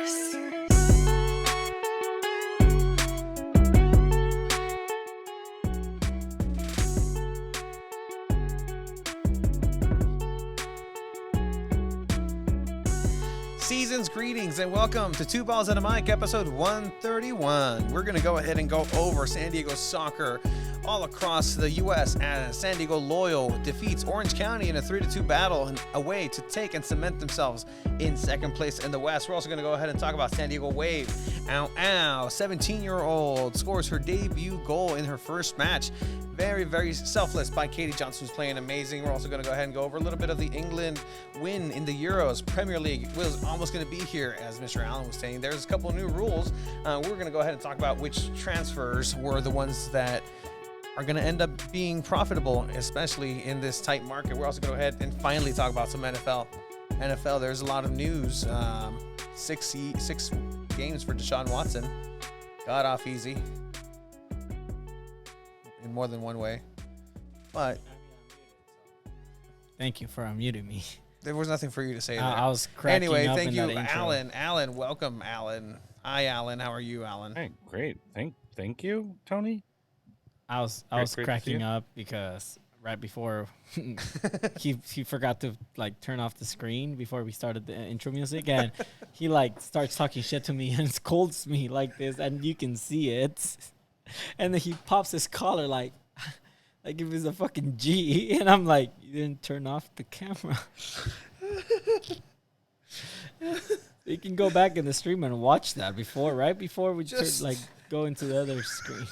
Alvarez. Season's greetings and welcome to Two Balls and a Mic, episode 131. We're going to go ahead and go over San Diego soccer all across the U.S. as San Diego Loyal defeats Orange County in a 3-2 battle and a way to take and cement themselves in second place in the West. We're also going to go ahead and talk about San Diego Wave. 17-year-old scores her debut goal in her first match. Very, very selfless by Katie Johnson, who's playing amazing. We're also going to go ahead and go over a little bit of the England win in the Euros. Premier League was almost going to be here, as Mr. Allen was saying. There's a couple of new rules. We're going to go ahead and talk about which transfers were the ones that are going to end up being profitable, especially in this tight market. We're also going to go ahead and finally talk about some NFL. There's a lot of news. Six games for Deshaun Watson. Got off easy. In more than one way. But thank you for unmuting me. There was nothing for you to say there. I was cracking anyway, up thank in you, that intro. Alan. Welcome, Alan. Hi, Alan. How are you, Alan? Hey, great. Thank you, Tony. I was great cracking up because right before he forgot to turn off the screen before we started the intro music, and he starts talking shit to me and scolds me like this, and you can see it. And then he pops his collar like if he's a fucking G, and I'm like, you didn't turn off the camera. You can go back in the stream and watch that right before we just go into the other screen.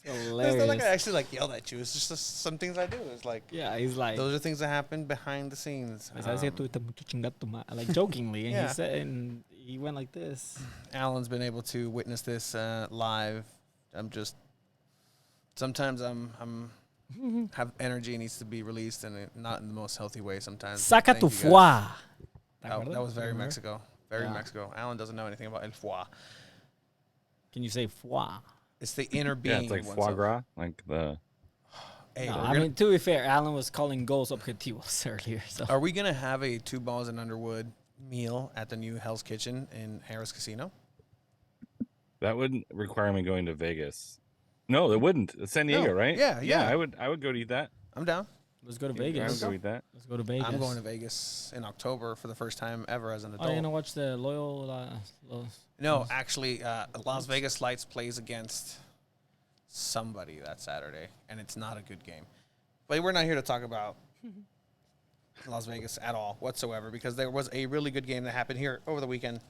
It's hilarious. It's not like I actually yelled at you. It's just some things I do. It's like, yeah, he's like, those are things that happen behind the scenes. Like jokingly, and Yeah. he said, and he went like this. Alan's been able to witness this live. Sometimes I'm have energy needs to be released, and not in the most healthy way sometimes. Saca Thank tu you guys. foie. That was very Mexico. Very Yeah. Mexico. Alan doesn't know anything about el foie. Can you say foie? It's the inner being. Yeah, it's like foie gras, like the. Hey, No, I mean, to be fair, Alan was calling goals objetivos earlier. So are we going to have a Two Balls and Underwood meal at the new Hell's Kitchen in Harris Casino? That wouldn't require me going to Vegas. No, it wouldn't. It's San Diego, No. right? Yeah. I would go to eat that. I'm down. let's go to I Vegas. would go eat that. Let's go to Vegas. I'm going to Vegas in October for the first time ever as an Oh, adult. you're gonna watch the Loyal? No, actually, Las Vegas Lights plays against somebody that Saturday, and it's not a good game. But we're not here to talk about Las Vegas at all whatsoever, because there was a really good game that happened here over the weekend.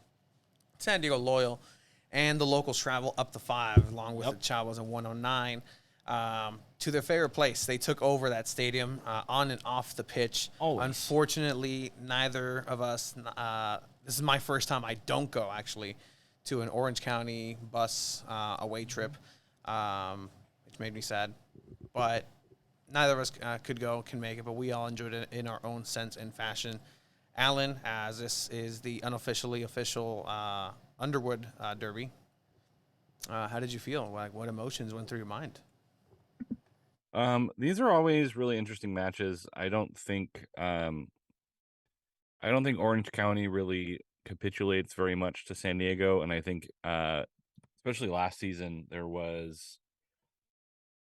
San Diego Loyal and the locals travel up to 5, along with the Chavos in 109, to their favorite place. They took over that stadium on and off the pitch. Always. Unfortunately, neither of us, this is my first time I don't go, actually, to an Orange County bus away trip, which made me sad. But neither of us can make it, but we all enjoyed it in our own sense and fashion. Alan, as this is the unofficially official Underwood Derby, how did you feel? What emotions went through your mind? These are always really interesting matches. I don't think Orange County really capitulates very much to San Diego, and I think especially last season it was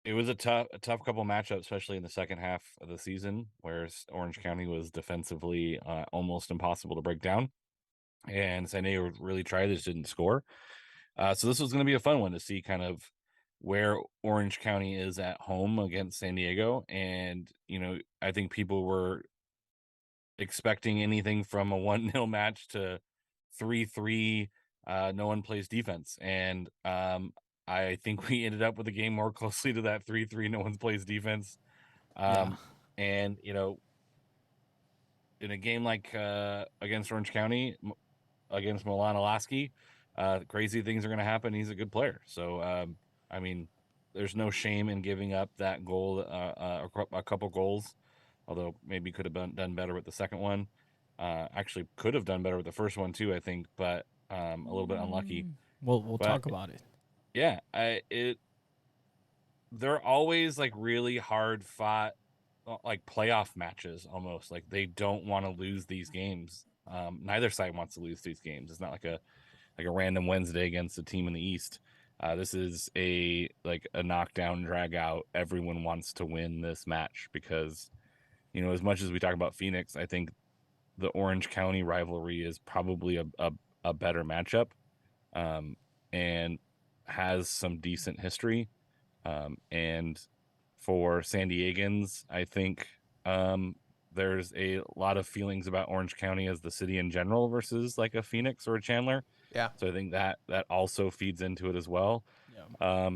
a tough couple matchups, especially in the second half of the season, where Orange County was defensively almost impossible to break down, and San Diego really tried, just didn't score. So this was going to be a fun one to see kind of where Orange County is at home against San Diego. And, I think people were expecting anything from a 1-0 match to 3-3. No one plays defense. And I think we ended up with a game more closely to that 3-3. No one plays defense. And, in a game like against Orange County, against Milan Alaski, crazy things are going to happen. He's a good player. So, I mean, there's no shame in giving up that goal, a couple goals, although maybe could have done better with the second one. Actually, could have done better with the first one too, I think, but a little bit unlucky. We'll talk about it. Yeah, they're always really hard fought, playoff matches almost. They don't want to lose these games. Neither side wants to lose these games. It's not like a random Wednesday against a team in the East. This is a knockdown, drag out. Everyone wants to win this match because, as much as we talk about Phoenix, I think the Orange County rivalry is probably a better matchup, and has some decent history. And for San Diegans, I think there's a lot of feelings about Orange County as the city in general versus like a Phoenix or a Chandler. Yeah. So I think that also feeds into it as well. Yeah.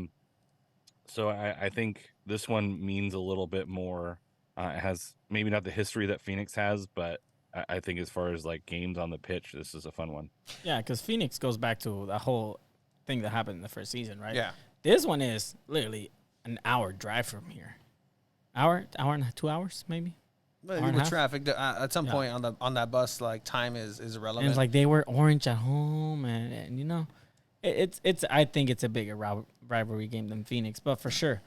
So I think this one means a little bit more. It has maybe not the history that Phoenix has, but I think as far as like games on the pitch, this is a fun one. Yeah, because Phoenix goes back to the whole thing that happened in the first season, right? Yeah. This one is literally an hour drive from here. Hour and 2 hours, maybe. But Hour and a with half? traffic, at some Yeah. point on that bus, like time is irrelevant. And it's like they were orange at home, and it's. I think it's a bigger rivalry game than Phoenix, but for sure,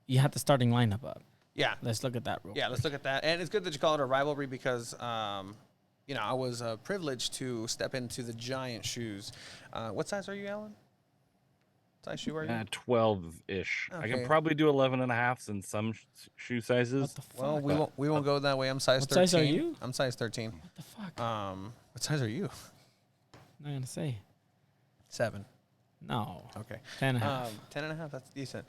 you have the starting lineup up. yeah. Let's look at that real Yeah, let's look at that. And it's good that you call it a rivalry because, I was privileged to step into the giant shoes. What size are you, Alan? What size shoe are you? 12-ish. I Okay. can probably do 11.5s in some shoe sizes. What the fuck? Well, What we won't go that way. I'm size What 13. size are you? I'm size 13. the fuck? What size are you? I'm not gonna say. 7. No. Okay. 10 and a half. 10 and a half. That's decent.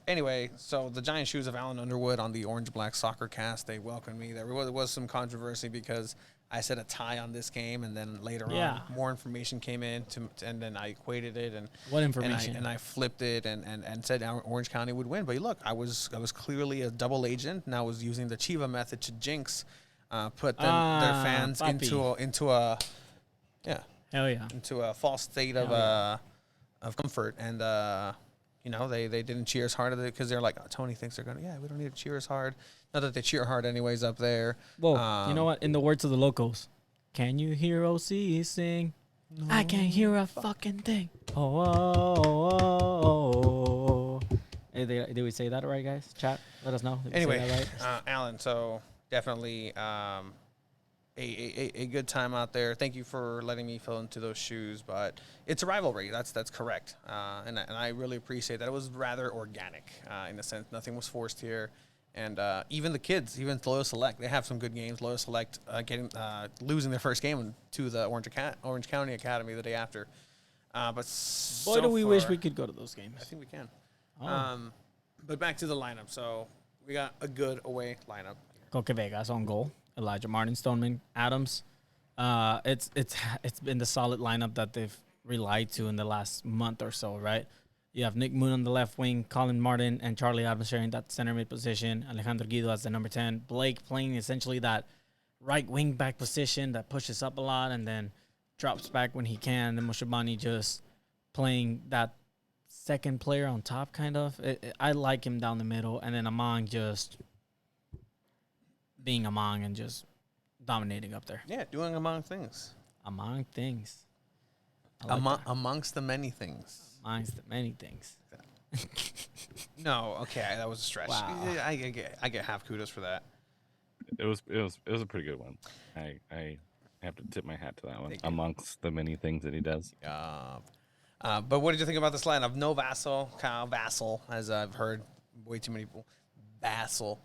Anyway, so the giant shoes of Alan Underwood on the Orange Black Soccer Cast, they welcomed me. There was some controversy because I said a tie on this game, and then later Yeah. on, more information came in, and then I equated it, and What information? and I flipped it, and said Orange County would win. But look, I was clearly a double agent, and I was using the Chiva method to jinx, put their fans papi. into a Hell yeah. into a false state of Hell of comfort, and they didn't cheer as hard because they're like, oh, Tony thinks they're gonna, we don't need to cheer as hard. Not that they cheer hard anyways up there. Well, you know what? In the words of the locals, can you hear OC sing? No. I can't hear a fucking thing. Oh. Hey, did we say that right, guys? Chat, let us know. Did we say Anyway, that right? Alan, so definitely a good time out there. Thank you for letting me fill into those shoes, but it's a rivalry. That's correct, and I really appreciate that. It was rather organic in a sense. Nothing was forced here, and even the kids, even Loyal Select, they have some good games. Loyal Select losing their first game to the Orange County Academy the day after. But Boy, do we wish we could go to those games. I think we can. Oh. But back to the lineup. So we got a good away lineup. Coque Vegas on goal. Elijah Martin, Stoneman, Adams. It's been the solid lineup that they've relied to in the last month or so, right? You have Nick Moon on the left wing, Colin Martin and Charlie Adams sharing that center mid position, Alejandro Guido as the number 10, Blake playing essentially that right wing back position that pushes up a lot and then drops back when he can. Then Moshabani just playing that second player on top, kind of. I like him down the middle, and then Among just being Among and just dominating up there. Yeah, doing among things. Among things. I like that. Amongst the many things. Amongst the many things. No, okay, that was a stretch. Wow. I get half kudos for that. It was a pretty good one. I have to tip my hat to that one. Thank you. Amongst the many things that he does. But what did you think about this lineup? No Kyle Vassell, as I've heard way too many people. Vassell.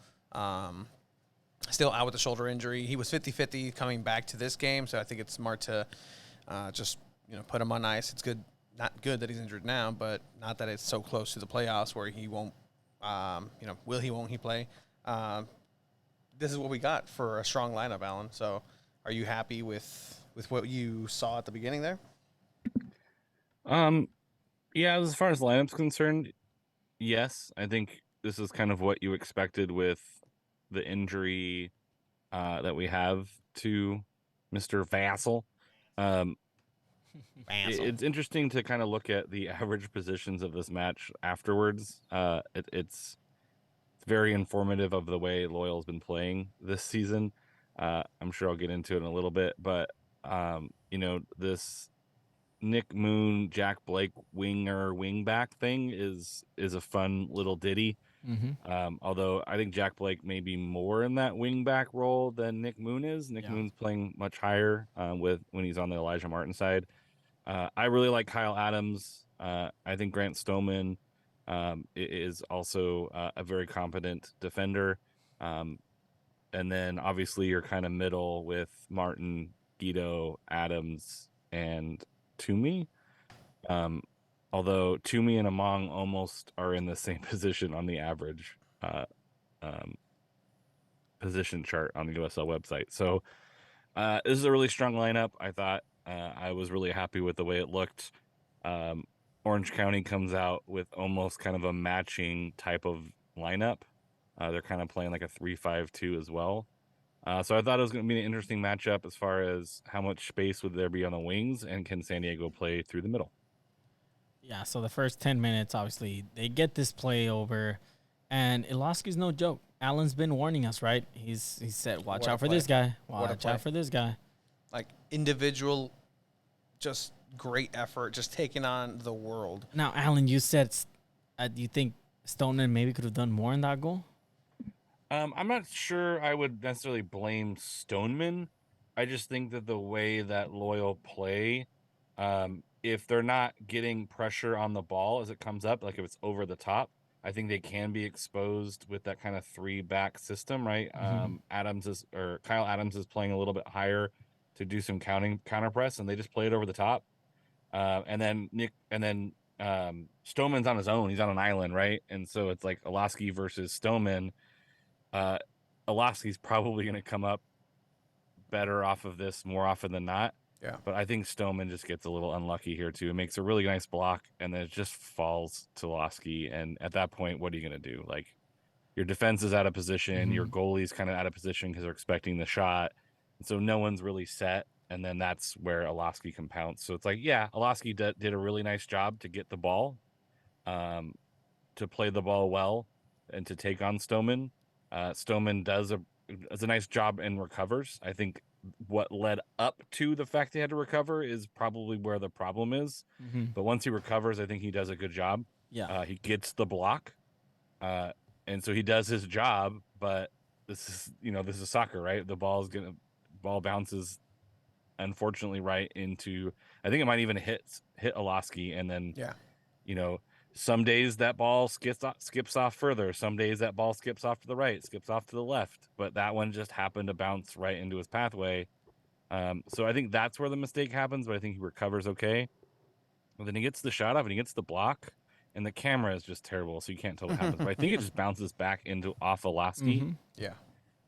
Still out with the shoulder injury. He was 50-50 coming back to this game, so I think it's smart to just put him on ice. It's good, not good that he's injured now, but not that it's so close to the playoffs where he won't, won't he play? This is what we got for a strong lineup, Alan. So are you happy with what you saw at the beginning there? Yeah, as far as lineup's concerned, yes. I think this is kind of what you expected with the injury that we have to Mr. Vassell. It's interesting to kind of look at the average positions of this match afterwards. It's very informative of the way Loyal's been playing this season. I'm sure I'll get into it in a little bit, but this Nick Moon, Jack Blake wingback thing is a fun little ditty. Although I think Jack Blake may be more in that wing back role than Nick Moon is. Nick Moon's playing much higher when he's on the Elijah Martin side. I really like Kyle Adams. I think Grant Stoneman is also a very competent defender. And then obviously you're kind of middle with Martin, Guido, Adams, and Toomey. Although Toomey and Among almost are in the same position on the average position chart on the USL website. So this is a really strong lineup. I thought I was really happy with the way it looked. Orange County comes out with almost kind of a matching type of lineup. They're kind of playing like a 3-5-2 as well. So I thought it was going to be an interesting matchup as far as how much space would there be on the wings and can San Diego play through the middle. Yeah, so the first 10 minutes, obviously, they get this play over, and Iloski's no joke. Alan's been warning us, right? He said, watch out for this guy. Watch out for this guy. Like, individual, just great effort, just taking on the world. Now, Alan, you said you think Stoneman maybe could have done more in that goal? I'm not sure I would necessarily blame Stoneman. I just think that the way that Loyal play, if they're not getting pressure on the ball as it comes up, like if it's over the top, I think they can be exposed with that kind of 3-back system, right? Kyle Adams is playing a little bit higher to do some counter press, and they just play it over the top. And then Stoneman's on his own. He's on an island, right? And so it's like Olaski versus Stoneman. Olaski's probably going to come up better off of this more often than not. Yeah. But I think Stoneman just gets a little unlucky here too. It makes a really nice block, and then it just falls to Olaski. And at that point, what are you going to do? Like, your defense is out of position. Your goalie's kind of out of position because they're expecting the shot. And so no one's really set. And then that's where Olaski can pounce. So it's like, yeah, Olaski did a really nice job to get the ball, to play the ball well, and to take on Stoneman. Stoneman does a nice job and recovers. I think what led up to the fact he had to recover is probably where the problem is. But once he recovers, I think he does a good job. Yeah. He gets the block. And so he does his job, but this is soccer, right? The ball bounces unfortunately right into, I think it might even hit Olaski, and then some days that ball skips off further. Some days that ball skips off to the right, skips off to the left. But that one just happened to bounce right into his pathway. So I think that's where the mistake happens, but I think he recovers okay. But then he gets the shot off and he gets the block, and the camera is just terrible, so you can't tell what happens. But I think it just bounces back off Olaski. Yeah.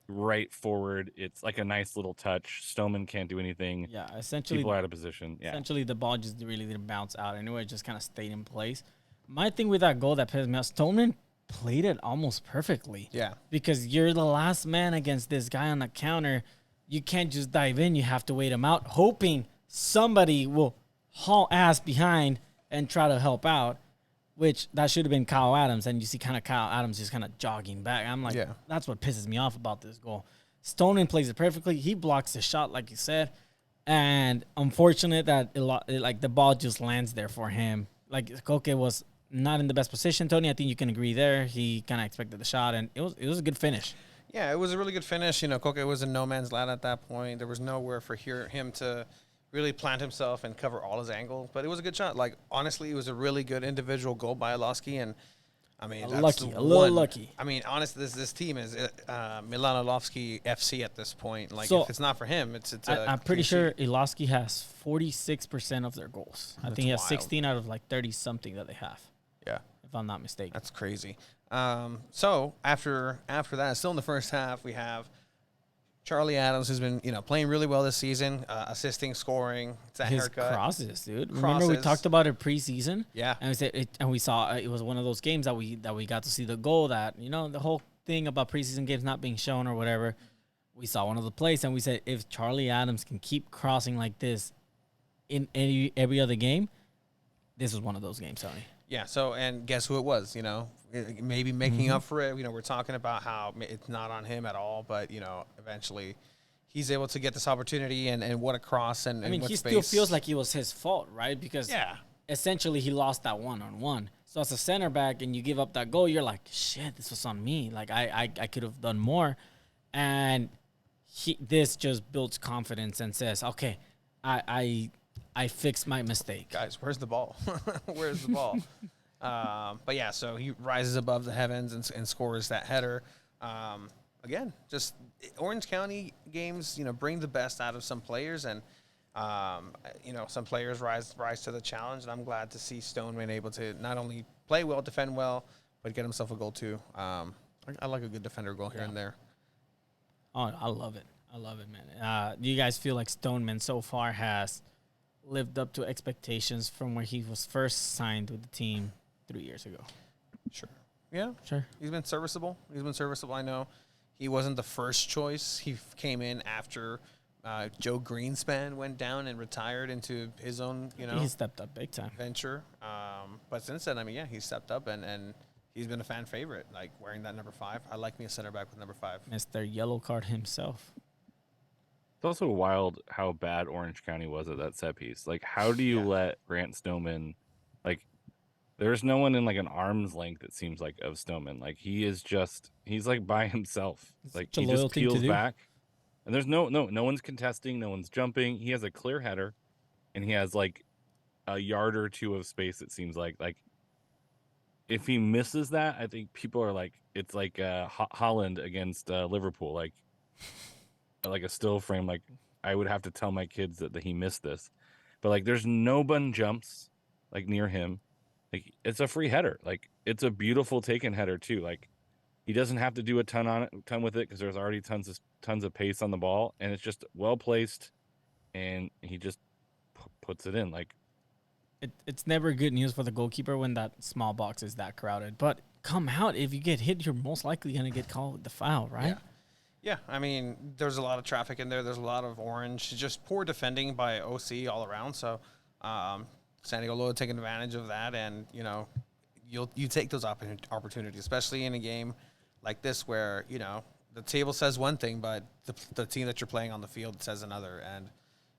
Right forward. It's like a nice little touch. Stoneman can't do anything. Yeah, essentially. People are out of position. Yeah. Essentially, the ball just really didn't bounce out anyway. It just kind of stayed in place. My thing with that goal that pissed me off, Stoneman played it almost perfectly. Yeah. Because you're the last man against this guy on the counter. You can't just dive in. You have to wait him out, hoping somebody will haul ass behind and try to help out, which that should have been Kyle Adams. And you see kind of Kyle Adams just kind of jogging back. I'm like, that's what pisses me off about this goal. Stoneman plays it perfectly. He blocks the shot, like you said. And unfortunate that the ball just lands there for him. Like, Koke was not in the best position, Tony. I think you can agree there. He kind of expected the shot, and it was a good finish. Yeah, it was a really good finish. Koke was in no man's land at that point. There was nowhere for him to really plant himself and cover all his angle. But it was a good shot. Like, honestly, it was a really good individual goal by Olaski. And, I mean, a little lucky. I mean, honestly, this team is Milanovsky FC at this point. Like, so if it's not for him, I'm pretty sure Iloski has 46% of their goals. I think he has 16 out of like 30-something that they have. Yeah. If I'm not mistaken. That's crazy. So after that, still in the first half, we have Charlie Adams, who's been playing really well this season, assisting, scoring. It's that his haircut. Crosses, dude. Remember we talked about it preseason? Yeah. And we saw it was one of those games that we got to see the goal that the whole thing about preseason games not being shown or whatever. We saw one of the plays and we said if Charlie Adams can keep crossing like this in every other game, this was one of those games, Tony. Yeah, so, and guess who it was, maybe making up for it. We're talking about how it's not on him at all, but, eventually he's able to get this opportunity and what a cross and I mean, what he space. still feels like it was his fault, right? Because essentially he lost that one-on-one. So as a center back and you give up that goal, you're like, shit, this was on me. Like I could have done more. And this just builds confidence and says, okay, I fixed my mistake. Guys, where's the ball? Where's the ball? But yeah, so he rises above the heavens and scores that header. Again, just Orange County games, bring the best out of some players, and some players rise to the challenge. And I'm glad to see Stoneman able to not only play well, defend well, but get himself a goal too. I like a good defender goal here and there. Oh, I love it. I love it, man. Do you guys feel like Stoneman so far has lived up to expectations from where he was first signed with the team 3 years ago? Sure. Yeah. Sure. He's been serviceable. I know he wasn't the first choice. He came in after Joe Greenspan went down and retired into his own, He stepped up big time. venture. But since then, he stepped up and he's been a fan favorite, like wearing that number 5. I like me a center back with number 5. Mr. Yellow Card himself. It's also wild how bad Orange County was at that set piece. Like, how do you let Grant Stoneman, like, there's no one in like an arm's length, it seems like, of Stoneman. Like, he's like by himself. Like, he just peels back. And there's no one's contesting, no one's jumping. He has a clear header, and he has like a yard or two of space, it seems like. Like, if he misses that, I think people are like, it's like Holland against Liverpool, like a still frame. Like, I would have to tell my kids that he missed this. But like, there's no bun jumps like near him. Like, it's a free header. Like, it's a beautiful taken header too. Like, he doesn't have to do a ton with it because there's already tons of pace on the ball, and it's just well placed, and he just puts it in. Like, it's never good news for the goalkeeper when that small box is that crowded. But come out, if you get hit, you're most likely gonna get called with the foul, right? Yeah. There's a lot of traffic in there. There's a lot of orange. Just poor defending by OC all around. So, San Diego Loyal taking advantage of that, and you take those opportunities, especially in a game like this where the table says one thing, but the team that you're playing on the field says another, and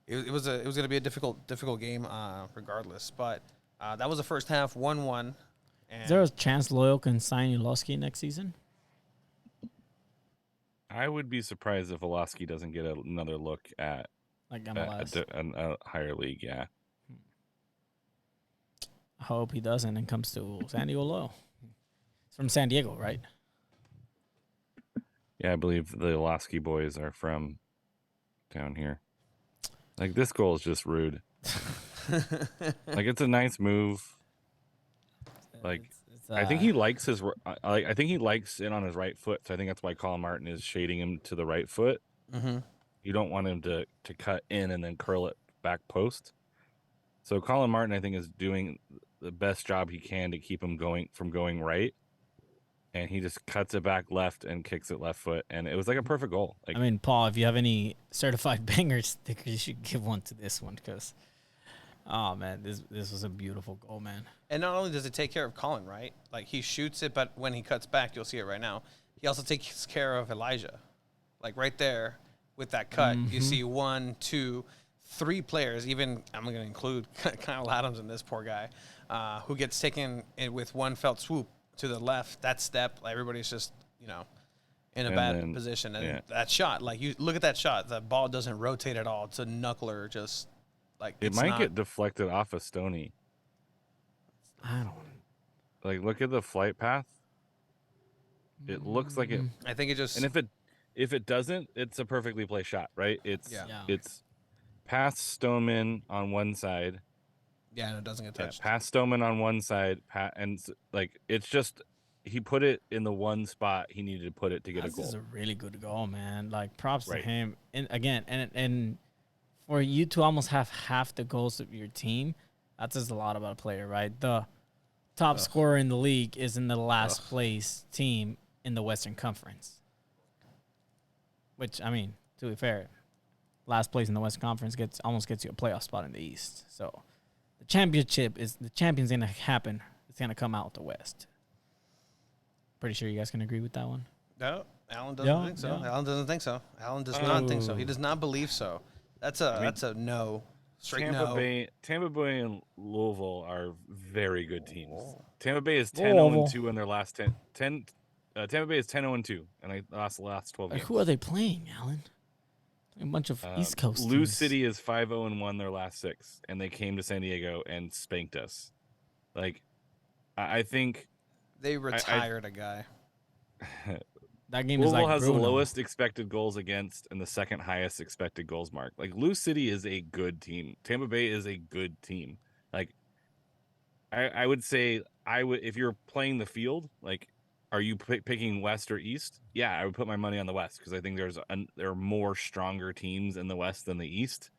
it was going to be a difficult game regardless. But that was the first half, 1-1. Is there a chance Loyal can sign Ulowski next season? I would be surprised if Ulowski doesn't get another look at like MLS, a higher league. Yeah. I hope he doesn't and comes to San Diego Loyal. It's from San Diego, right? Yeah, I believe the Ulowski boys are from down here. Like, this goal is just rude. Like, it's a nice move. Like, I think he likes I think he likes it on his right foot. So I think that's why Colin Martin is shading him to the right foot. Mm-hmm. You don't want him to cut in and then curl it back post. So Colin Martin, I think, is doing the best job he can to keep him going right. And he just cuts it back left and kicks it left foot. And it was like a perfect goal. Like, Paul, if you have any certified banger stickers, you should give one to this one because, oh, man, this was a beautiful goal, man. And not only does it take care of Colin, right? Like, he shoots it, but when he cuts back, you'll see it right now, he also takes care of Elijah. Like, right there with that cut, you see 1, 2, 3 players, even I'm going to include Kyle Adams and this poor guy, who gets taken in with one felt swoop to the left. That step, everybody's just, in a bad position. And that shot, like, you look at that shot, the ball doesn't rotate at all. It's a knuckler, just like it might get deflected off of Stoney. I don't. Like, look at the flight path. It looks like it. I think it just. And if it doesn't, it's a perfectly placed shot, right? It's past Stoneman on one side. Yeah, and it doesn't get touched. Past Stoneman on one side, and like, it's just, he put it in the one spot he needed to put it to get a goal. This is a really good goal, man. Like, props to him. And again, and for you to almost have half the goals of your team, that says a lot about a player, right? The top scorer in the league is in the last place team in the Western Conference. Which, to be fair, last place in the Western Conference almost gets you a playoff spot in the East. So the champion's gonna happen. It's gonna come out the West. Pretty sure you guys can agree with that one. No, Alan doesn't think so. Yeah. Alan doesn't think so. Alan does not think so. He does not believe so. That's a no. Straight Tampa Bay and Louisville are very good teams. Oh. Tampa Bay is 10-2 in their last 10. Tampa Bay is 10-2, and they lost the last 12 games. Who are they playing, Alan? A bunch of East Coast Lou teams. City is 5-0-1 their last 6, and they came to San Diego and spanked us. Like, I think they retired a guy. That game Louisville is like has Bruno. the lowest expected goals against and the second highest expected goals mark. Like, Lou City is a good team. Tampa Bay is a good team. Like, I would say if you're playing the field, like, are you picking West or East? Yeah, I would put my money on the West because I think there are more stronger teams in the West than the East.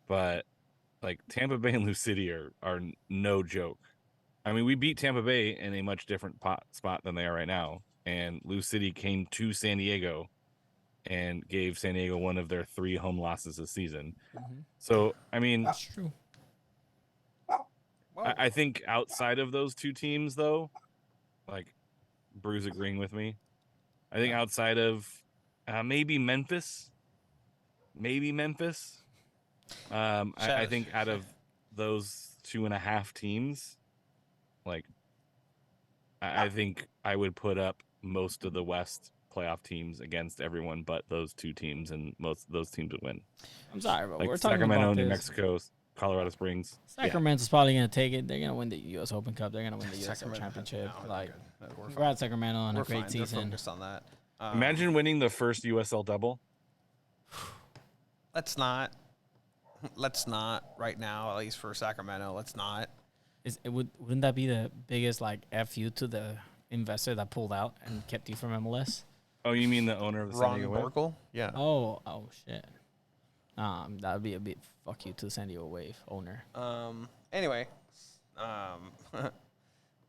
But like Tampa Bay and Lou City are no joke. I mean, we beat Tampa Bay in a much different spot than they are right now, and Lou City came to San Diego and gave San Diego one of their 3 home losses this season. Mm-hmm. So, I mean, That's true. I think outside of those 2 teams, though, like Bruce agreeing with me, I think outside of maybe Memphis, I think out of those 2.5 teams, like I think I would put up most of the West playoff teams against everyone but those 2 teams, and most of those teams would win. I'm sorry, but Like we're talking Sacramento, about New this. Mexico, Colorado Springs. Sacramento's probably going to take it. They're going to win the U.S. Open Cup. They're going to win the USL Sacramento, Championship. no, Like, we're congrats, Sacramento, on We're a great fine. They're season. focused on that. Imagine winning the first USL double. Let's not right now, at least for Sacramento. Let's not. Wouldn't that be the biggest like FU to the investor that pulled out and kept you from MLS? Oh, you mean the owner of the San Ron Diego Wave? Burkle? Yeah. Oh shit. That would be a bit fuck you to the San Diego Wave owner. Anyway,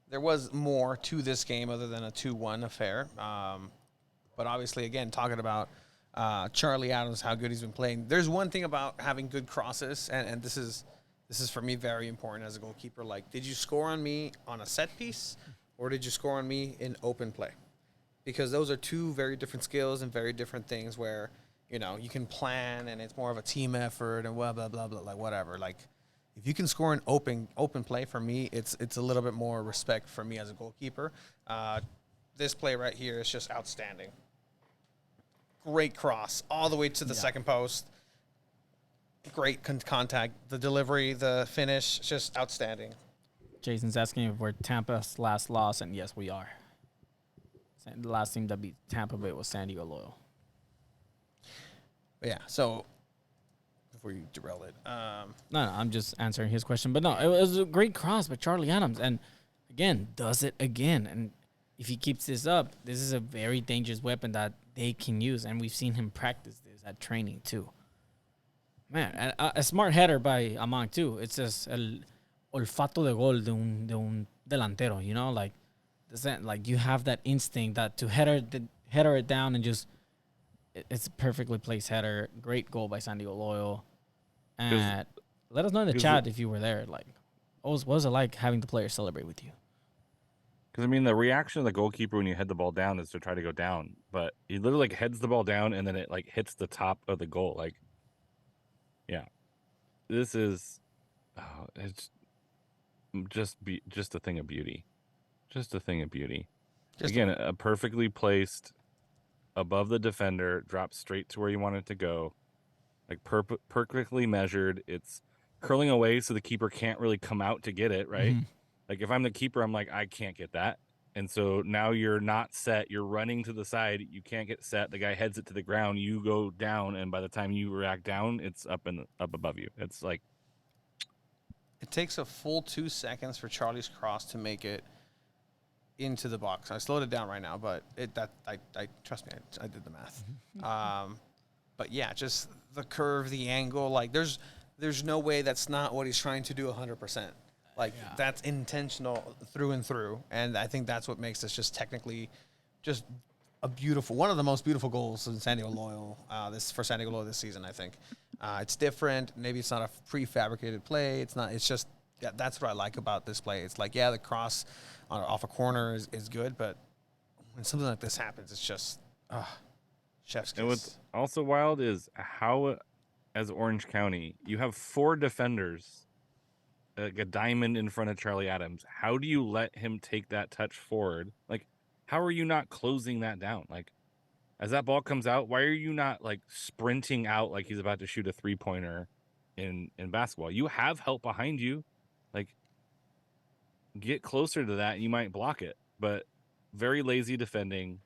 there was more to this game other than a 2-1 affair. But obviously, again, talking about Charlie Adams, how good he's been playing. There's one thing about having good crosses, and this is for me very important as a goalkeeper. Like, did you score on me on a set piece, or did you score on me in open play? Because those are 2 very different skills and very different things where, you know, you can plan and it's more of a team effort and blah, blah, blah, blah, like whatever. Like, if you can score an open play, for me, it's a little bit more respect for me as a goalkeeper. This play right here is just outstanding. Great cross all the way to the second post. Great contact. The delivery, the finish, just outstanding. Jason's asking if we're Tampa's last loss, and yes, we are. The last team that beat Tampa Bay was San Diego Loyal. Yeah, so before you derail it. No, I'm just answering his question. But no, it was a great cross by Charlie Adams. And again, does it again. And if he keeps this up, this is a very dangerous weapon that they can use. And we've seen him practice this at training too. Man, a smart header by Amang too. It's just el olfato de gol de un delantero, you know? Like you have that instinct that to header it down and just it's a perfectly placed header. Great goal by San Diego Loyal. And let us know in the chat if you were there. Like, what was it like having the players celebrate with you? Because, I mean, the reaction of the goalkeeper when you head the ball down is to try to go down. But he literally, like, heads the ball down, and then it, like, hits the top of the goal. Like, yeah. This is... Oh, it's just a thing of beauty. Just a thing of beauty. Again, a perfectly placed above the defender, drops straight to where you want it to go. Like, perfectly measured. It's curling away so the keeper can't really come out to get it, right? Mm-hmm. Like, if I'm the keeper, I'm like, I can't get that. And so now you're not set. You're running to the side. You can't get set. The guy heads it to the ground. You go down, and by the time you react down, it's up above you. It's like... It takes a full 2 seconds for Charlie's cross to make it into the box. I slowed it down right now, but I trust me, I did the math. But yeah, just the curve, the angle, like there's no way that's not what he's trying to do 100%. Like that's intentional through and through, and I think that's what makes this just technically just a beautiful, one of the most beautiful goals in San Diego Loyal for San Diego Loyal this season. I think it's different. Maybe it's not a prefabricated play. It's not. It's just that's what I like about this play. It's like the cross off a corner is good, but when something like this happens, it's just chef's kiss. And what's also wild is how as Orange County, you have 4 defenders, like a diamond in front of Charlie Adams. How do you let him take that touch forward? Like, how are you not closing that down? Like, as that ball comes out, why are you not like sprinting out like he's about to shoot a 3-pointer in basketball? You have help behind you. Like, get closer to that, you might block it. But very lazy defending,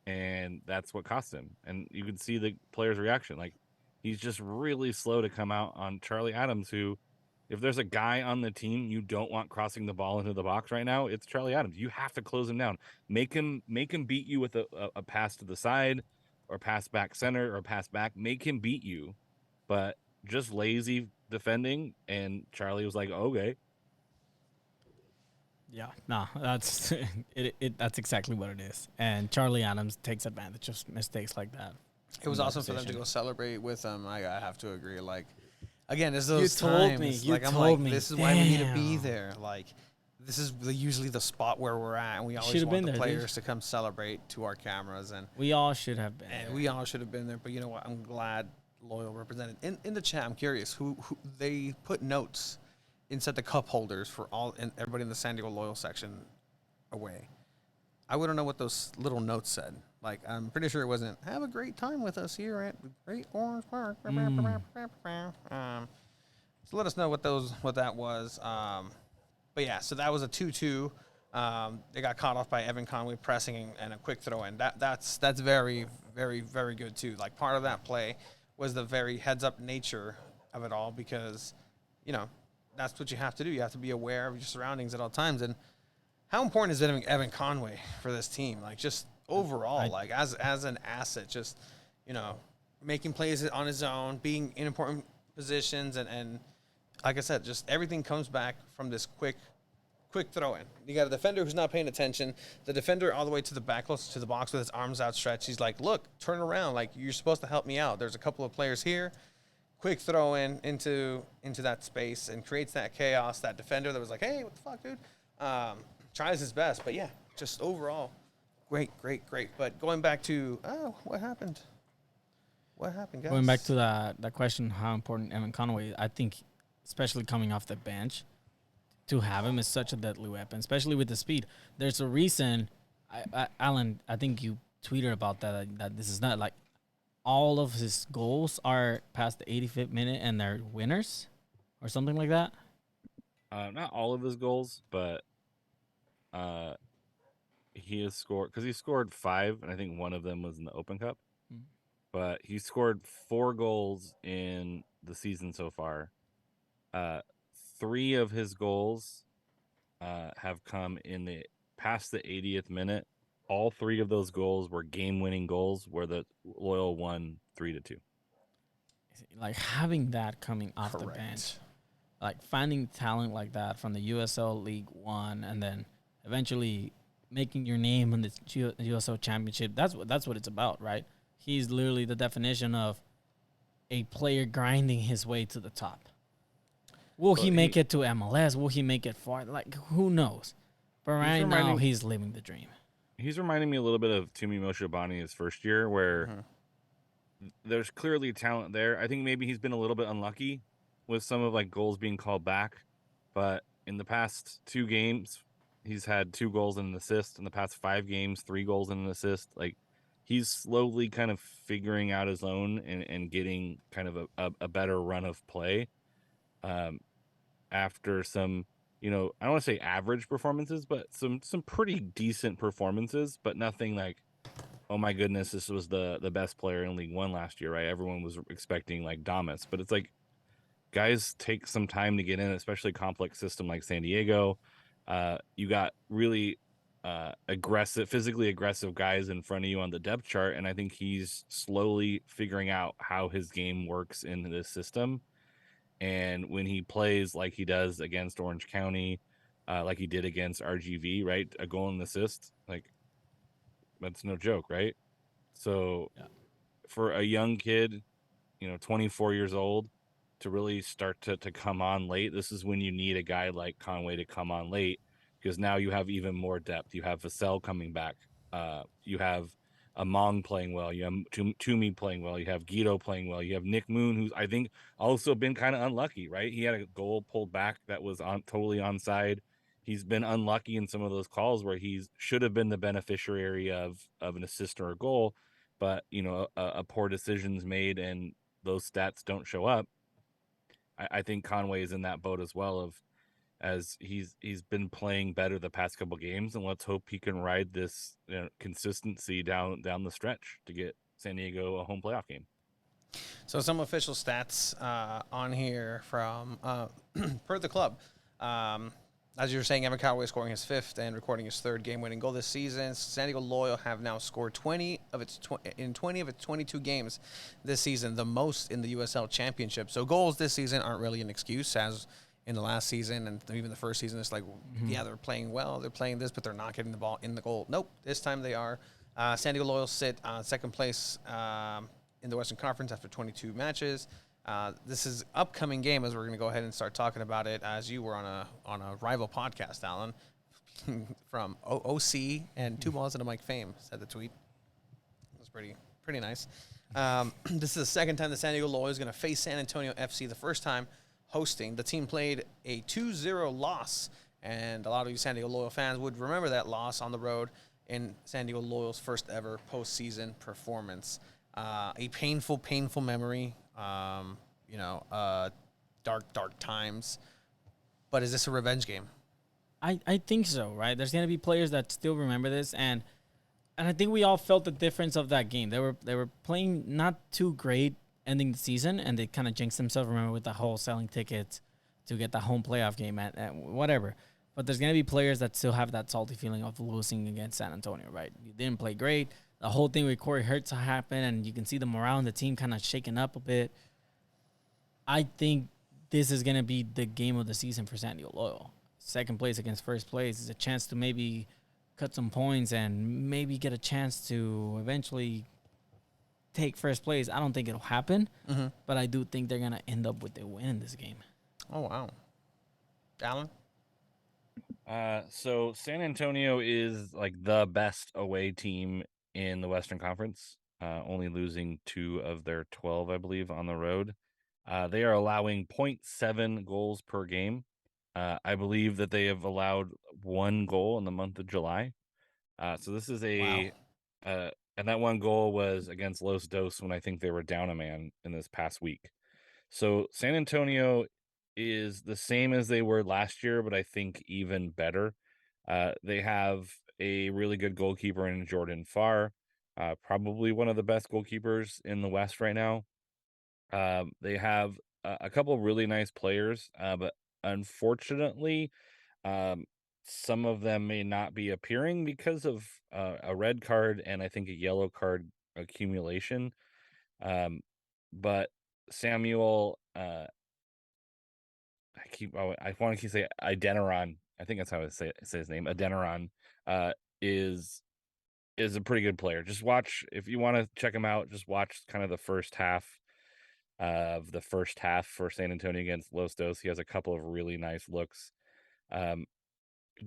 and that's what cost him. And you can see the player's reaction. Like, he's just really slow to come out on Charlie Adams, who, if there's a guy on the team you don't want crossing the ball into the box right now, it's Charlie Adams. You have to close him down. Make him beat you with a pass to the side, or pass back center, or pass back. Make him beat you. But just lazy defending, and Charlie was like, okay. Yeah, no, that's it. That's exactly what it is. And Charlie Adams takes advantage of mistakes like that. It was from that awesome for them to position. go celebrate with him. I have to agree. Like, again, there's You those told times. me, you Like, I'm told like, me. this is why we need to be Damn. there. Like, this is usually the spot where we're at, and we always Should've want been the there, dude. players to come celebrate to our cameras, and We all should have been. we all should have been there. But you know what? I'm glad Loyal represented. In the chat, I'm curious who they put notes inside the cup holders for all and everybody in the San Diego Loyal section away. I wouldn't know what those little notes said. Like, I'm pretty sure it wasn't "Have a great time with us here at Great Orange Park." So let us know what that was. But yeah, so that was a 2-2. They got caught off by Evan Conway pressing and a quick throw in. That's very, very, very good too. Like, part of that play was the very heads up nature of it all, because, you know, that's what you have to do. You have to be aware of your surroundings at all times. And how important is Evan Conway for this team? Like, just overall, like as an asset, just, you know, making plays on his own, being in important positions, and like I said, just everything comes back from this quick throw in. You got a defender who's not paying attention. The defender all the way to the back, close to the box, with his arms outstretched. He's like, "Look, turn around. Like, you're supposed to help me out. There's a couple of players here." Quick throw in into that space and creates that chaos. That defender that was like, "Hey, what the fuck, dude?" Tries his best, but yeah, just overall, great. But going back to what happened? What happened, guys? Going back to that question, how important Evan Conway? I think, especially coming off the bench, to have him is such a deadly weapon, especially with the speed. There's a reason, Alan. I think you tweeted about that this is not like all of his goals are past the 85th minute and they're winners, or something like that. Not all of his goals, but he has scored, because he scored 5, and I think one of them was in the Open Cup. Mm. But he scored 4 goals in the season so far. 3 of his goals have come in the past the 80th minute. All 3 of those goals were game-winning goals, where the Loyal won 3-2. Like, having that coming off the Correct. bench, like finding talent like that from the USL League One, and then eventually making your name in the USL Championship. That's what it's about, right? He's literally the definition of a player grinding his way to the top. Will he make it to MLS? Will he make it far? Like, who knows? But right now, he's living the dream. He's reminding me a little bit of Tumi Moshabani his first year, where there's clearly talent there. I think maybe he's been a little bit unlucky with some of like goals being called back, but in the past 2 games, he's had 2 goals and an assist. In the past 5 games, 3 goals and an assist. Like, he's slowly kind of figuring out his own and getting kind of a better run of play. After some, you know, I don't want to say average performances, but some pretty decent performances, but nothing like, oh my goodness, this was the best player in League One last year, right? Everyone was expecting like Damas, but it's like, guys take some time to get in, especially a complex system like San Diego. You got really physically aggressive guys in front of you on the depth chart, and I think he's slowly figuring out how his game works in this system. And when he plays like he does against Orange County, like he did against RGV, right? A goal and assist, like, that's no joke, right? So for a young kid, 24 years old, to really start to come on late, this is when you need a guy like Conway to come on late, because now you have even more depth. You have Vassell coming back. You have Among playing well. You have Toomey playing well. You have Guido playing well. You have Nick Moon, who's I think also been kind of unlucky, right? He had a goal pulled back that was totally onside. He's been unlucky in some of those calls where he should have been the beneficiary of an assist or a goal, but a poor decision's made and those stats don't show up. I think Conway is in that boat as well, of as he's been playing better the past couple games, and let's hope he can ride this consistency down the stretch to get San Diego a home playoff game. So some official stats on here from per the club. As you were saying, Evan Conway scoring his 5th and recording his 3rd game-winning goal this season. San Diego Loyal have now scored 20 of its 22 games this season, the most in the USL Championship. So goals this season aren't really an excuse, as in the last season and even the first season. It's like, yeah, they're playing well, they're playing this, but they're not getting the ball in the goal. Nope, this time they are. San Diego Loyal sit on 2nd place in the Western Conference after 22 matches. This is upcoming game, as we're going to go ahead and start talking about it, as you were on a rival podcast, Alan, from OC and Two Balls and a Mic fame, said the tweet. It was pretty nice. This is the 2nd time the San Diego Loyal is going to face San Antonio FC. The first time hosting, the team played a 2-0 loss, and a lot of you San Diego Loyal fans would remember that loss on the road in San Diego Loyal's first ever postseason performance. A painful memory. Dark times. But is this a revenge game? I think so, right? There's gonna be players that still remember this, and I think we all felt the difference of that game. They were playing not too great ending the season, and they kind of jinxed themselves. Remember, with the whole selling tickets to get the home playoff game at whatever. But there's gonna be players that still have that salty feeling of losing against San Antonio, right? You didn't play great. The whole thing with Corey Hertz happened, and you can see the morale in the team kind of shaking up a bit. I think this is going to be the game of the season for San Diego Loyal. 2nd place against 1st place is a chance to maybe cut some points and maybe get a chance to eventually take 1st place. I don't think it'll happen, but I do think they're going to end up with a win in this game. Oh, wow. Alan? So San Antonio is like the best away team in the Western Conference, only losing 2 of their 12, I believe, on the road. They are allowing 0.7 goals per game. I believe that they have allowed 1 goal in the month of July. So this is and that 1 goal was against Los Dos when I think they were down a man in this past week. So San Antonio is the same as they were last year, but I think even better. They have a really good goalkeeper in Jordan Farr, probably one of the best goalkeepers in the West right now. They have a couple of really nice players, but unfortunately, some of them may not be appearing because of a red card and I think a yellow card accumulation. But Samuel, I want to keep saying Adeniran. I think that's how I say his name. Adeniran is a pretty good player. Just watch, if you want to check him out, just watch kind of the first half for San Antonio against Los Dos. He has a couple of really nice looks.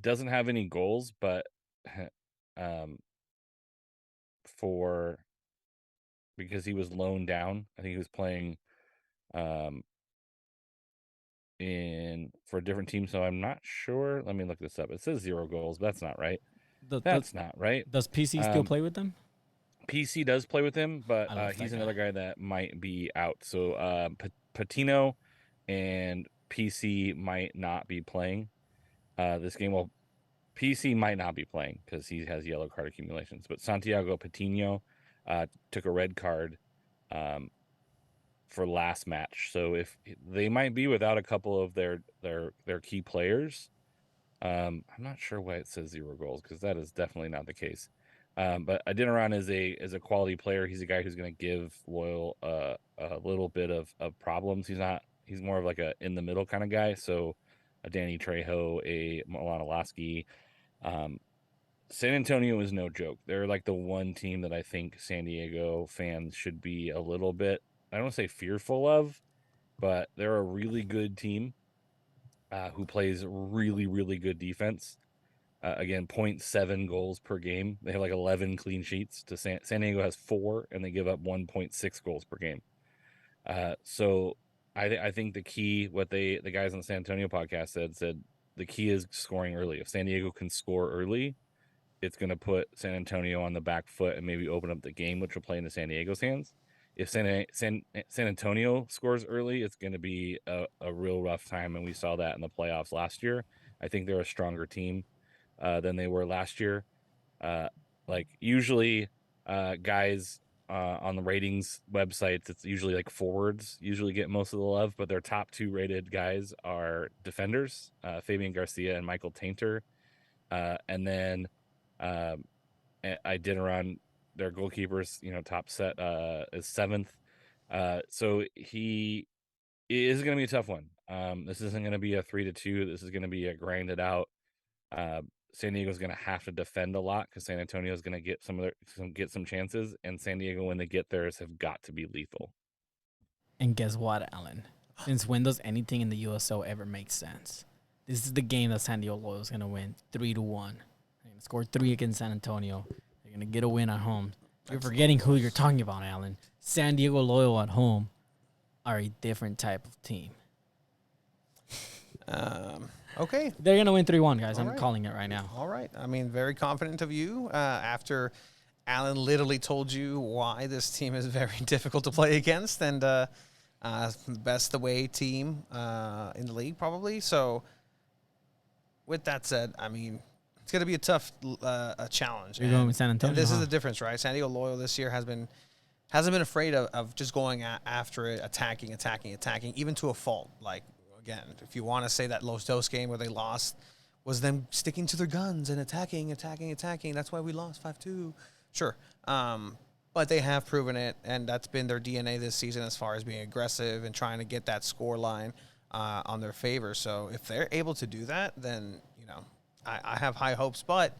Doesn't have any goals, but because he was loaned down, I think he was playing for a different team, so I'm not sure. Let me look this up. It says 0 goals, but that's not right. That's not right. Does PC still play with them? PC does play with him, but he's another guy that might be out. So Patino and PC might not be playing this game. Well, PC might not be playing because he has yellow card accumulations. But Santiago Patino took a red card for last match, so if they might be without a couple of their key players. I'm not sure why it says 0 goals, because that is definitely not the case. But Adeniran is a quality player. He's a guy who's going to give Loyal a little bit of problems. He's more of like a in the middle kind of guy. So a Danny Trejo, a Milan San Antonio is no joke. They're like the one team that I think San Diego fans should be a little bit, I don't want to say fearful of, but they're a really good team who plays really, really good defense. Again, 0.7 goals per game. They have like 11 clean sheets. To San Diego has 4, and they give up 1.6 goals per game. So I think the key, what the guys on the San Antonio podcast said the key is scoring early. If San Diego can score early, it's going to put San Antonio on the back foot and maybe open up the game, which will play into San Diego's hands. If San Antonio scores early, it's going to be a real rough time, and we saw that in the playoffs last year. I think they're a stronger team than they were last year. Like usually, guys on the ratings websites, it's usually like forwards usually get most of the love, but their top 2 rated guys are defenders, Fabian Garcia and Michael Tainter. And then I did around their goalkeepers, top set is 7th. So it is going to be a tough one. This isn't going to be a 3-2. This is going to be a grinded out. San Diego's going to have to defend a lot because San Antonio is going to get some chances, and San Diego, when they get theirs, have got to be lethal. And guess what, Alan? Since when does anything in the USL ever make sense? This is the game that San Diego Loyal is going to win 3-1. They're going to score 3 against San Antonio. They're going to get a win at home. You're forgetting who you're talking about, Alan. San Diego Loyal at home are a different type of team. Okay. They're going to win 3-1, guys. All I'm right. calling it right now. All right. I mean, very confident of you after Alan literally told you why this team is very difficult to play against and best away team in the league, probably. So, with that said, I mean, it's going to be a tough a challenge. You're going with San Antonio. And this is the difference, right? San Diego Loyal this year hasn't been afraid of just going after it, attacking, even to a fault. Like, again, if you want to say that Los Dos game where they lost was them sticking to their guns and attacking. That's why we lost 5-2. Sure. But they have proven it, and that's been their DNA this season as far as being aggressive and trying to get that score line on their favor. So if they're able to do that, then, I have high hopes. But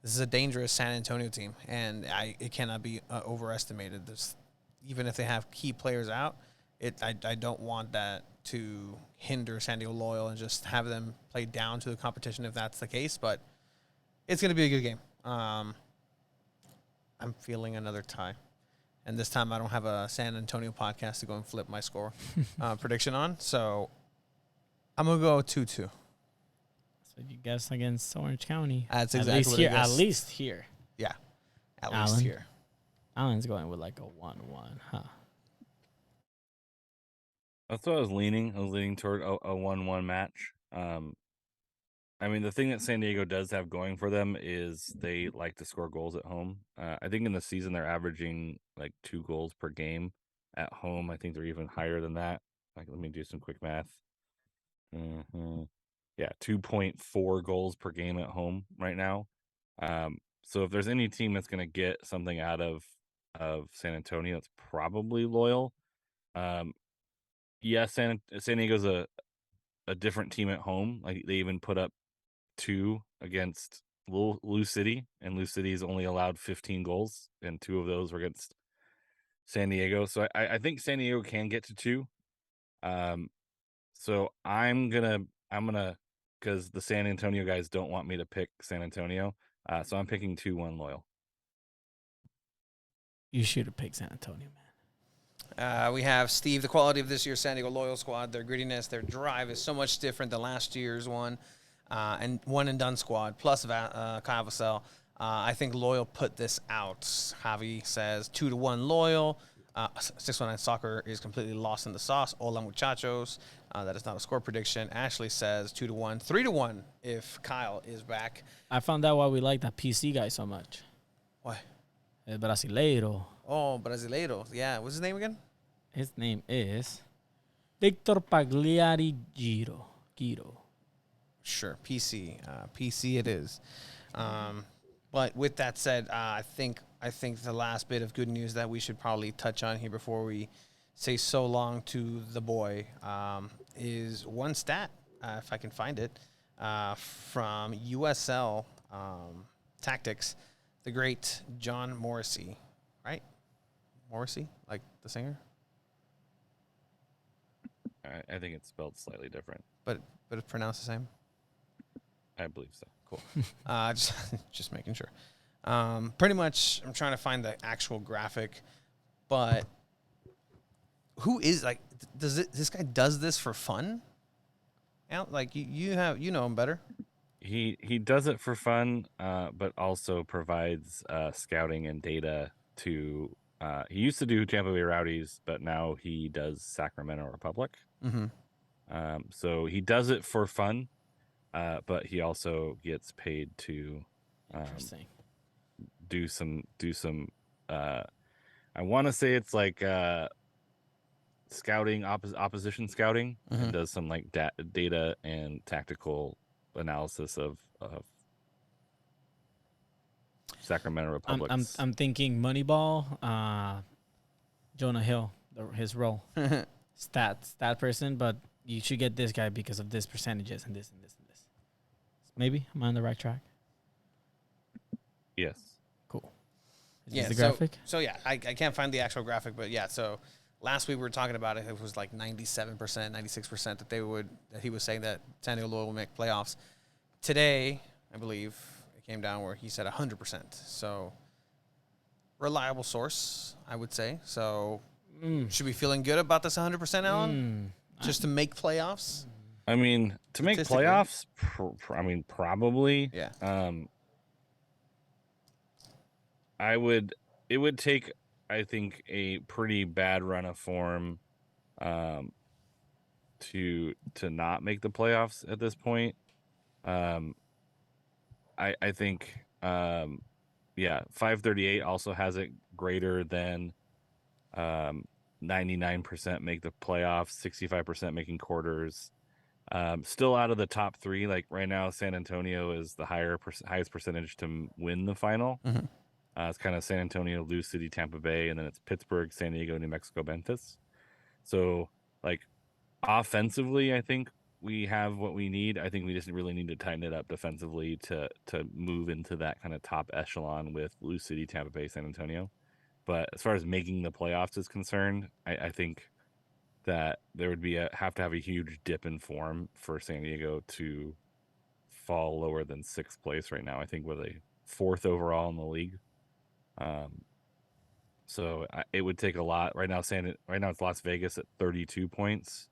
this is a dangerous San Antonio team, and it cannot be overestimated. Even if they have key players out, I don't want that to hinder San Diego Loyal and just have them play down to the competition if that's the case. But it's going to be a good game. I'm feeling another tie. And this time I don't have a San Antonio podcast to go and flip my score prediction on. So I'm going to go 2-2. So you guess against Orange County. That's exactly what I guessed. At least here. Yeah. At Alan? least here. Alan's going with like a 1-1, huh? That's what I was leaning. I was leaning toward a 1-1 match. I mean, the thing that San Diego does have going for them is they like to score goals at home. I think in the season they're averaging like 2 goals per game at home. I think they're even higher than that. Like, let me do some quick math. Yeah, 2.4 goals per game at home right now. So if there's any team that's going to get something out of San Antonio, it's probably Loyal. Yeah, San Diego's a different team at home. Like, they even put up 2 against Lou City, and Lou City's only allowed 15 goals, and 2 of those were against San Diego. So I think San Diego can get to 2. So I'm gonna because the San Antonio guys don't want me to pick San Antonio. So I'm picking 2-1 Loyal. You should have picked San Antonio, man. We have Steve. The quality of this year's San Diego Loyal squad, their grittiness, their drive is so much different than last year's one. And one and done squad plus Kyle Vassell. I think Loyal put this out. Javi says 2-1 Loyal. 619 Soccer is completely lost in the sauce. Hola muchachos. That is not a score prediction. Ashley says 2-1, 3-1 if Kyle is back. I found out why we like that PC guy so much. Why? El Brasileiro. Oh, Brasileiro. Yeah. What's his name again? His name is Victor Pagliari Giro. Sure. PC. PC it is. But with that said, I think the last bit of good news that we should probably touch on here before we say so long to the boy is one stat, if I can find it, from USL Tactics, the great John Morrissey, right? Morrissey, like the singer? I think it's spelled slightly different. But it's pronounced the same? I believe so. Cool. Just making sure. Pretty much, I'm trying to find the actual graphic, but who is like? This guy does this for fun? Like you know him better. He does it for fun, but also provides scouting and data to. He used to do Tampa Bay Rowdies, but now he does Sacramento Republic. Mm-hmm. So he does it for fun, but he also gets paid to Interesting. do some. I want to say it's like scouting, opposition scouting, and does some like data and tactical analysis of Sacramento Republic. I'm thinking Moneyball, Jonah Hill, his role, stat person, but you should get this guy because of this percentages and this and this and this. Maybe am I on the right track? Yes. Cool. Is Yeah, this the graphic? So yeah, I can't find the actual graphic, but yeah. So last week we were talking about it. It was like 97%, 96% that he was saying that San Diego will make playoffs. Today, I believe it came down where he said 100%. So reliable source, I would say. So should we feeling good about this 100%, Alan? Just to make playoffs? I mean, to make playoffs, probably. Yeah. It would take, I think, a pretty bad run of form to not make the playoffs at this point. I think 538 also has it greater than 99% make the playoffs, 65% making quarters. Still out of the top three. Like right now, San Antonio is the highest percentage to win the final. Mm-hmm. It's kind of San Antonio, Lou City, Tampa Bay, and then it's Pittsburgh, San Diego, New Mexico, Memphis. So, like, offensively, I think we have what we need. I think we just really need to tighten it up defensively to move into that kind of top echelon with Lou City, Tampa Bay, San Antonio. But as far as making the playoffs is concerned, I think that there would be have to have a huge dip in form for San Diego to fall lower than sixth place right now. I think we're the fourth overall in the league. So it would take a lot. Right now it's Las Vegas at 32 points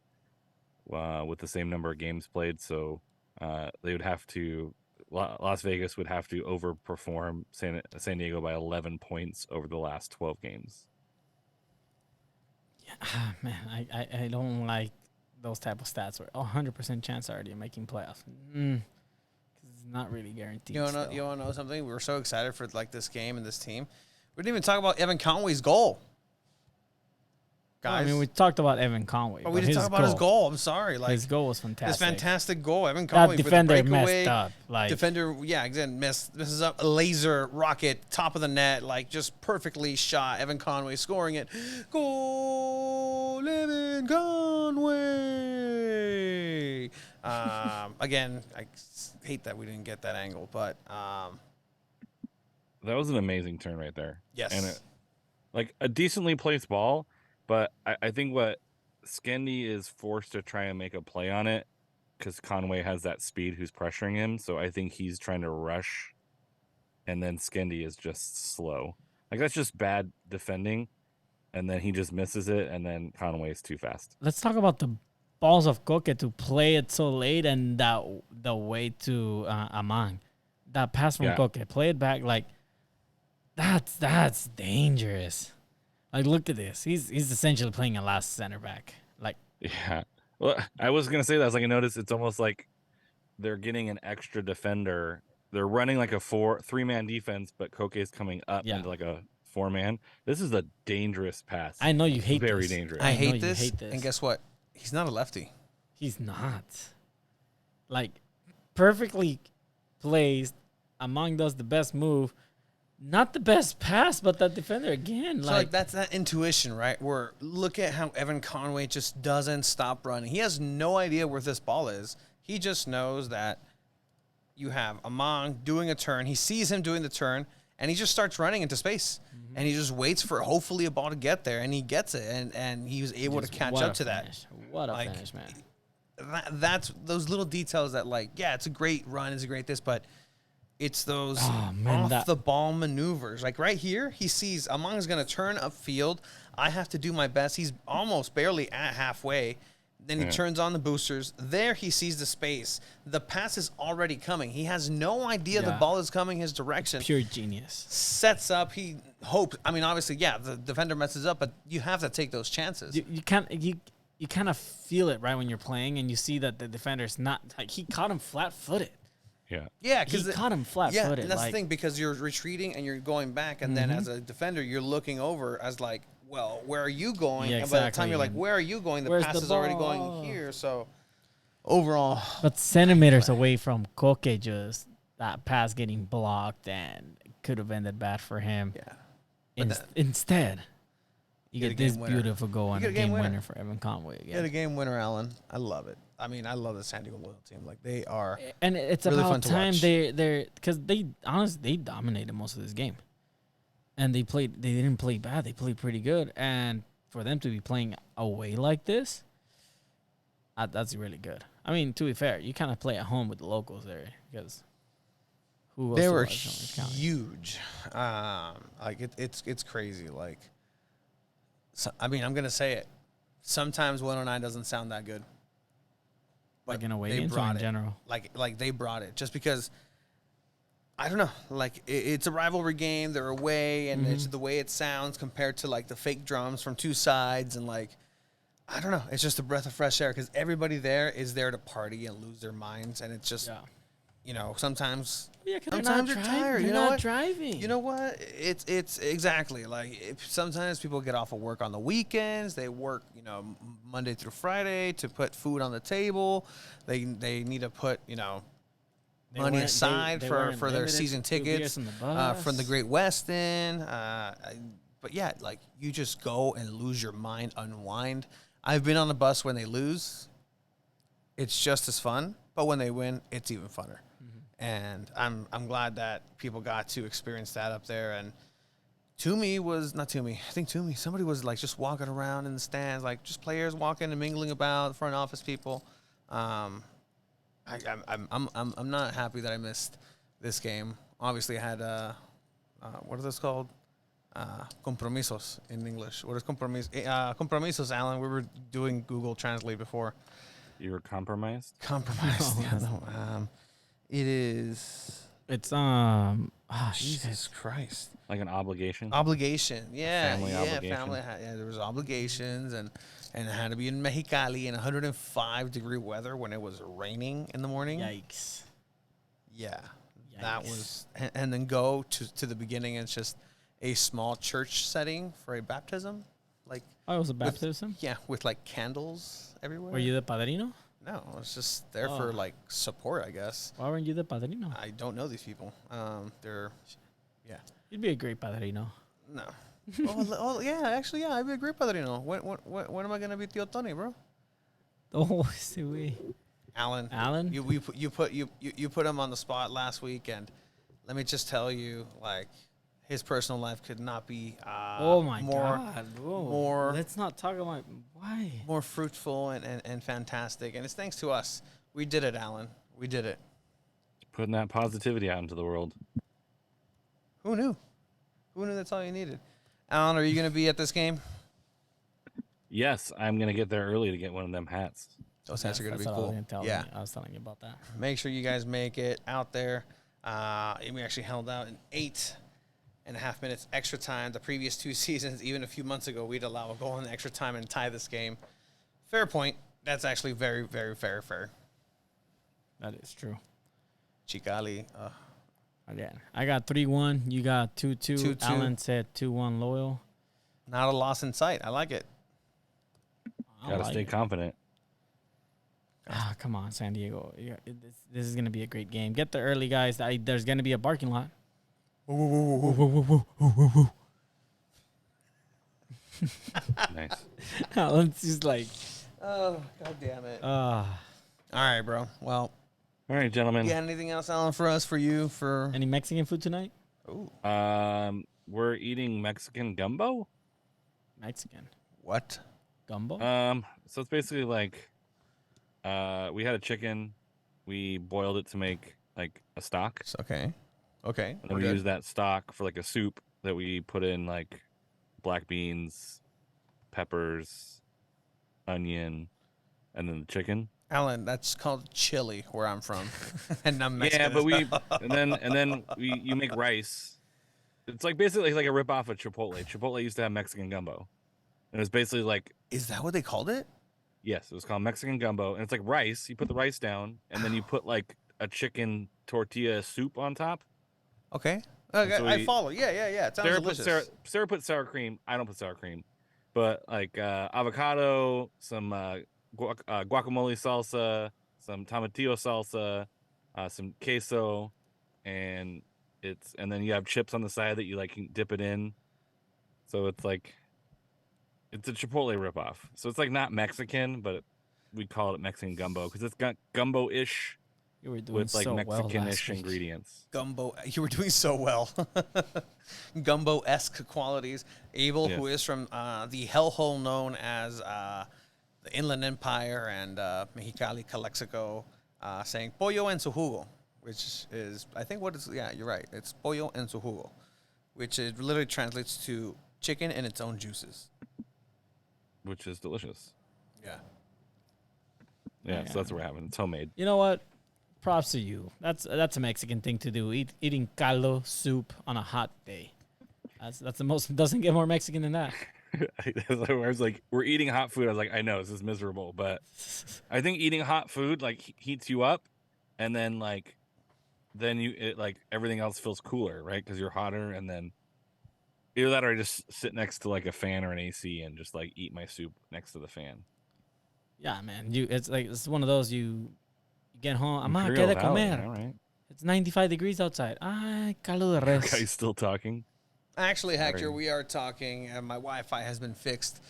with the same number of games played. So they would have to. Las Vegas would have to overperform San Diego by 11 points over the last 12 games. Yeah, man, I don't like those type of stats where 100% chance already of making playoffs. Because it's not really guaranteed. You want to know something? We were so excited for like this game and this team. We didn't even talk about Evan Conway's goal. Guys. I mean, we talked about Evan Conway. But we didn't talk about his goal. I'm sorry. Like, his goal was fantastic. This fantastic goal. Evan Conway that defender with the breakaway. messed up. Like, defender, yeah, again, messes up. A laser rocket, top of the net, like just perfectly shot. Evan Conway scoring it. Goal, Evan Conway. Again, I hate that we didn't get that angle, but that was an amazing turn right there. Yes. And like a decently placed ball, but I think what Skendi is forced to try and make a play on it because Conway has that speed who's pressuring him. So I think he's trying to rush, and then Skendi is just slow. Like that's just bad defending, and then he just misses it, and then Conway is too fast. Let's talk about the balls of Koke to play it so late and the way to Amang. That pass from Koke, play it back like that's dangerous. Like, look at this. He's essentially playing a last center back. Like, yeah. Well, I was gonna say that. I was like, I noticed it's almost like they're getting an extra defender. They're running like a 3-man defense, but Koke is coming up into like a 4-man. This is a dangerous pass. I know you hate Very this. dangerous. I hate this. And guess what? He's not a lefty. He's not. Like, perfectly placed. Among does the best move. Not the best pass, but that defender again. So like that's that intuition, right? Where look at how Evan Conway just doesn't stop running. He has no idea where this ball is. He just knows that you have Amang doing a turn. He sees him doing the turn, and he just starts running into space. Mm-hmm. And he just waits for hopefully a ball to get there, and he gets it, and he was able to catch up to that. What a finish, man. That's those little details that, like, yeah, it's a great run, it's a great this, but It's those man, off the ball maneuvers. Like right here, he sees Amang's going to turn upfield. I have to do my best. He's almost barely at halfway. Then he turns on the boosters. There he sees the space. The pass is already coming. He has no idea the ball is coming his direction. Pure genius. Sets up. He hopes. I mean, obviously, yeah, the defender messes up, but you have to take those chances. You kind of feel it right when you're playing, and you see that the defender's not like he caught him flat-footed. Yeah, he caught him flat-footed. Yeah, and that's the thing, because you're retreating and you're going back, and then as a defender, you're looking over as like, well, where are you going? Yeah, and by the time you're like, where are you going? The pass is already going here. So overall, but centimeters away from Koke, just that pass getting blocked and could have ended bad for him. Yeah. Instead, you get this winner. beautiful goal and a game winner for Evan Conway again. Get a game winner, Allen. I love it. I mean, I love the San Diego Loyal team. Like, they are, and it's really about fun to time watch. they're because they honestly dominated most of this game, and they didn't play bad. They played pretty good, and for them to be playing away like this, that's really good. I mean, to be fair, you kind of play at home with the locals there because who else? They were was on this huge. Like it's crazy. Like, so, I mean, I'm gonna say it. Sometimes 109 doesn't sound that good. But like in away they games or brought in it. general. Like they brought it just because. I don't know. Like, it's a rivalry game. They're away, and it's the way it sounds compared to like the fake drums from two sides, and like, I don't know. It's just a breath of fresh air because everybody there is there to party and lose their minds, and it's just, you know, sometimes. Yeah, sometimes they're tired. They're you know not what? driving. You know what? It's exactly like sometimes people get off of work on the weekends. They work, you know, Monday through Friday to put food on the table. They need to put, you know, money aside for their season tickets from the Great Westin. But yeah, like, you just go and lose your mind, unwind. I've been on the bus when they lose. It's just as fun, but when they win, it's even funner. And I'm glad that people got to experience that up there. And somebody was like just walking around in the stands, like just players walking and mingling about, front office people. I'm not happy that I missed this game. Obviously, I had what are those called? Compromisos in English. What is compromisos, Alan? We were doing Google Translate before. You were compromised? Compromised. Yeah, no, it is. It's Jesus Christ. Like an obligation? Obligation. Yeah. Family obligation. Family. Yeah, there was obligations, and it had to be in Mexicali in 105-degree weather when it was raining in the morning. Yikes. Yeah. That was, and then go to the beginning, and it's just a small church setting for a baptism. Like, it was a baptism? With like candles everywhere. Were you the padrino? No, it's just there for like support, I guess. Why weren't you the padrino? I don't know these people. Yeah. You'd be a great padrino. No. Actually, I'd be a great padrino. When am I gonna be Tio Tony, bro? Oh, see, Alan. You put him on the spot last week, and let me just tell you, like, his personal life could not be more. Let's not talk about why. More fruitful and fantastic, and it's thanks to us. We did it, Alan. We did it. Putting that positivity out into the world. Who knew? Who knew that's all you needed? Alan, are you going to be at this game? Yes, I'm going to get there early to get one of them hats. Those hats are going to be That's cool. what I was telling you about that. Make sure you guys make it out there. We actually held out in 8.5 minutes extra time. The previous two seasons, even a few months ago, we'd allow a goal in extra time and tie this game. Fair point. That's actually very, very fair. That is true. Chicali. Again, I got 3-1. You got 2-2. 2-2. Alan said 2-1 Loyal. Not a loss in sight. I like it. Gotta stay confident. Come on, San Diego. This is going to be a great game. Get there early, guys. There's going to be a parking lot. Nice. Alan's just like... Oh, God damn it. All right, bro. Well... All right, gentlemen. You got anything else, Alan, for us, for you, for... Any Mexican food tonight? Ooh. We're eating Mexican gumbo. Mexican. What? Gumbo? So it's basically like, we had a chicken. We boiled it to make like a stock. Okay. Okay. And then we use that stock for like a soup that we put in like black beans, peppers, onion, and then the chicken. Alan, that's called chili where I'm from, and I'm Yeah, Mexican. but As we well. and then you make rice. It's like basically like a rip off of Chipotle. Chipotle used to have Mexican gumbo. And it was basically like, Is that what they called it? yes, it was called Mexican gumbo. And it's like rice. You put the rice down and then you put like a chicken tortilla soup on top. Okay. And Okay, so I follow. Yeah, yeah, yeah. It sounds delicious. Sarah put sour cream. I don't put sour cream, but like avocado, some guacamole salsa, some tomatillo salsa, some queso, and and then you have chips on the side that you like can dip it in. So it's like it's a Chipotle ripoff. So it's like not Mexican, but we call it Mexican gumbo because it's got gumbo-ish You were doing with like so well last Mexican-ish week. ingredients. Gumbo. You were doing so well. Gumbo-esque qualities. Abel, who Yes. is from the hellhole known as the Inland Empire and Mexicali, Calexico, saying pollo en su jugo, which is, I think what is, yeah, you're right. It's pollo en su jugo, which it literally translates to chicken in its own juices. Which is delicious. Yeah. Yeah, so that's what we're having. It's homemade. You know what? Props to you. That's a Mexican thing to do. Eating caldo soup on a hot day. That's the most. Doesn't get more Mexican than that. I was like, we're eating hot food. I was like, I know this is miserable, but I think eating hot food like heats you up, and then like everything else feels cooler, right? Because you're hotter, and then either that or I just sit next to like a fan or an AC and just like eat my soup next to the fan. Yeah, man. It's one of those you get home. Amá, Imperial ¿qué de Valley, comer? all right. It's 95 degrees outside. Ay, caldo de res. Guys still talking? Actually, Hector, Sorry. we are talking. My Wi-Fi has been fixed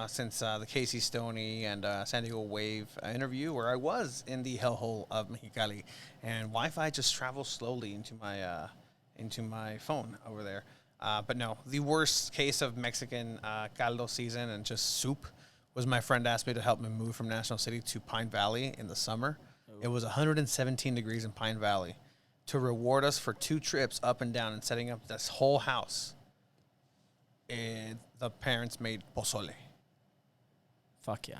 since the Casey Stoney and San Diego Wave interview, where I was in the hellhole of Mexicali, and Wi-Fi just travels slowly into my phone over there. But no, the worst case of Mexican caldo season and just soup was my friend asked me to help him move from National City to Pine Valley in the summer. It was 117 degrees in Pine Valley. To reward us for 2 trips up and down and setting up this whole house, the parents made pozole. Fuck yeah.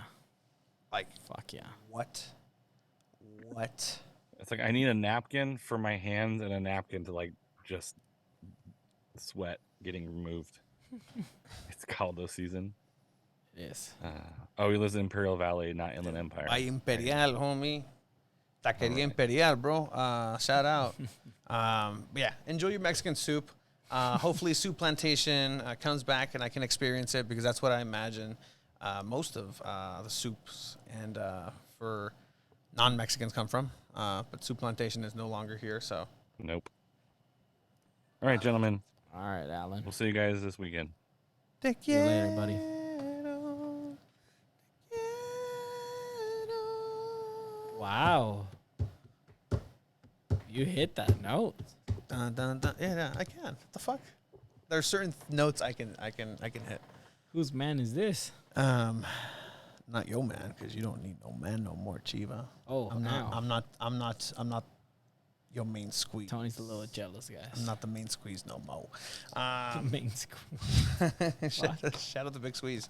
Like, Fuck yeah. what? It's like I need a napkin for my hands and a napkin to like just sweat getting removed. It's caldo season. Yes. He lives in Imperial Valley, not Inland Empire. Ay, Imperial, homie. Taqueria Imperial, bro. Shout out. Yeah, enjoy your Mexican soup. Hopefully, Soup Plantation comes back and I can experience it because that's what I imagine most of the soups and for non-Mexicans come from. But Soup Plantation is no longer here, so. Nope. All right, gentlemen. All right, Alan. We'll see you guys this weekend. Te See you later, buddy. quiero, te quiero. Wow. You hit that note. Dun, dun, dun. Yeah, I can. What the fuck? There's certain notes I can hit. Whose man is this? Not your man, because you don't need no man no more, Chiva. Oh, I'm not. now. I'm not your main squeeze. Tony's a little jealous, guys. I'm not the main squeeze no more. Main school. Shout out the big squeeze.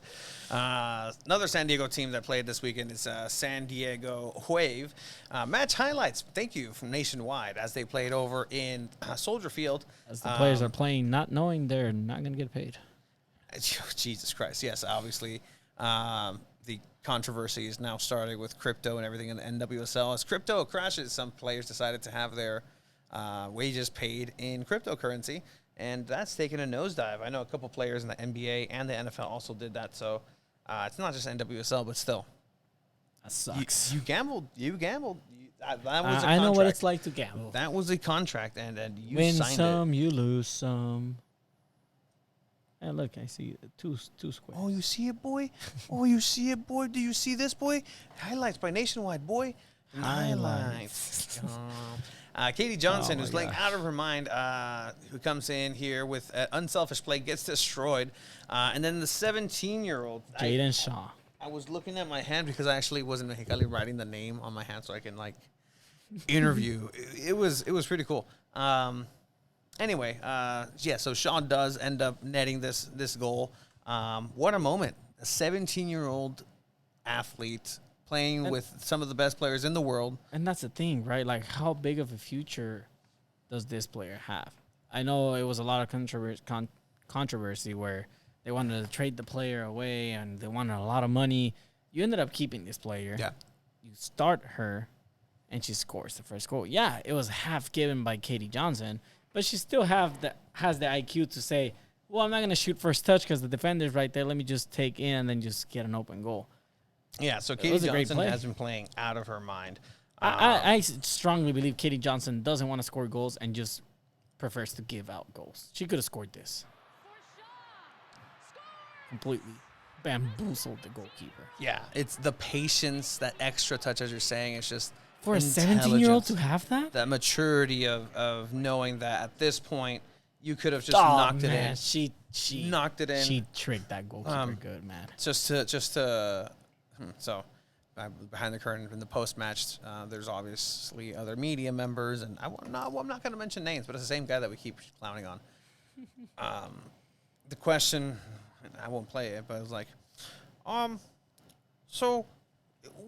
Another San Diego team that played this weekend is San Diego Wave. Match highlights. Thank you from Nationwide as they played over in Soldier Field. As the players are playing, not knowing they're not going to get paid. Jesus Christ. Yes, obviously. The controversy is now starting with crypto and everything in the NWSL. As crypto crashes, some players decided to have their wages paid in cryptocurrency, and that's taken a nosedive. I know a couple players in the NBA and the NFL also did that, so it's not just NWSL, but still. That sucks. You gambled. That was a contract. I know what it's like to gamble. That was a contract, and you Win signed some, you lose some. And look, I see two squares. Oh, you see it, boy? Oh, you see it, boy? Do you see this, boy? Highlights by Nationwide, boy. Highlights. Katie Johnson, Oh, who's my playing out of her mind, who comes in here with unselfish play, gets destroyed. And then the 17-year-old. Jaden Shaw. I was looking at my hand because I actually was in Mexicali writing the name on my hand so I can, like, interview. It was pretty cool. Anyway, yeah, so Shaw does end up netting this goal. What a moment. A 17-year-old athlete playing with some of the best players in the world. And that's the thing, right? Like, how big of a future does this player have? I know it was a lot of controversy where they wanted to trade the player away and they wanted a lot of money. You ended up keeping this player. Yeah. You start her, and she scores the first goal. Yeah, it was half given by Katie Johnson, but she still has the IQ to say, well, I'm not going to shoot first touch because the defender's right there. Let me just take in and then just get an open goal. Yeah, so Katie Johnson has been playing out of her mind. I strongly believe Katie Johnson doesn't want to score goals and just prefers to give out goals. She could have scored this. Completely bamboozled the goalkeeper. Yeah, it's the patience, that extra touch, as you're saying. It's just for a 17-year-old to have that maturity of knowing that at this point you could have just knocked it in. She knocked it in. She tricked that goalkeeper good, man. So behind the curtain in the post match, there's obviously other media members, and I'm not going to mention names, but it's the same guy that we keep clowning on. The question, I won't play it, but it was like, so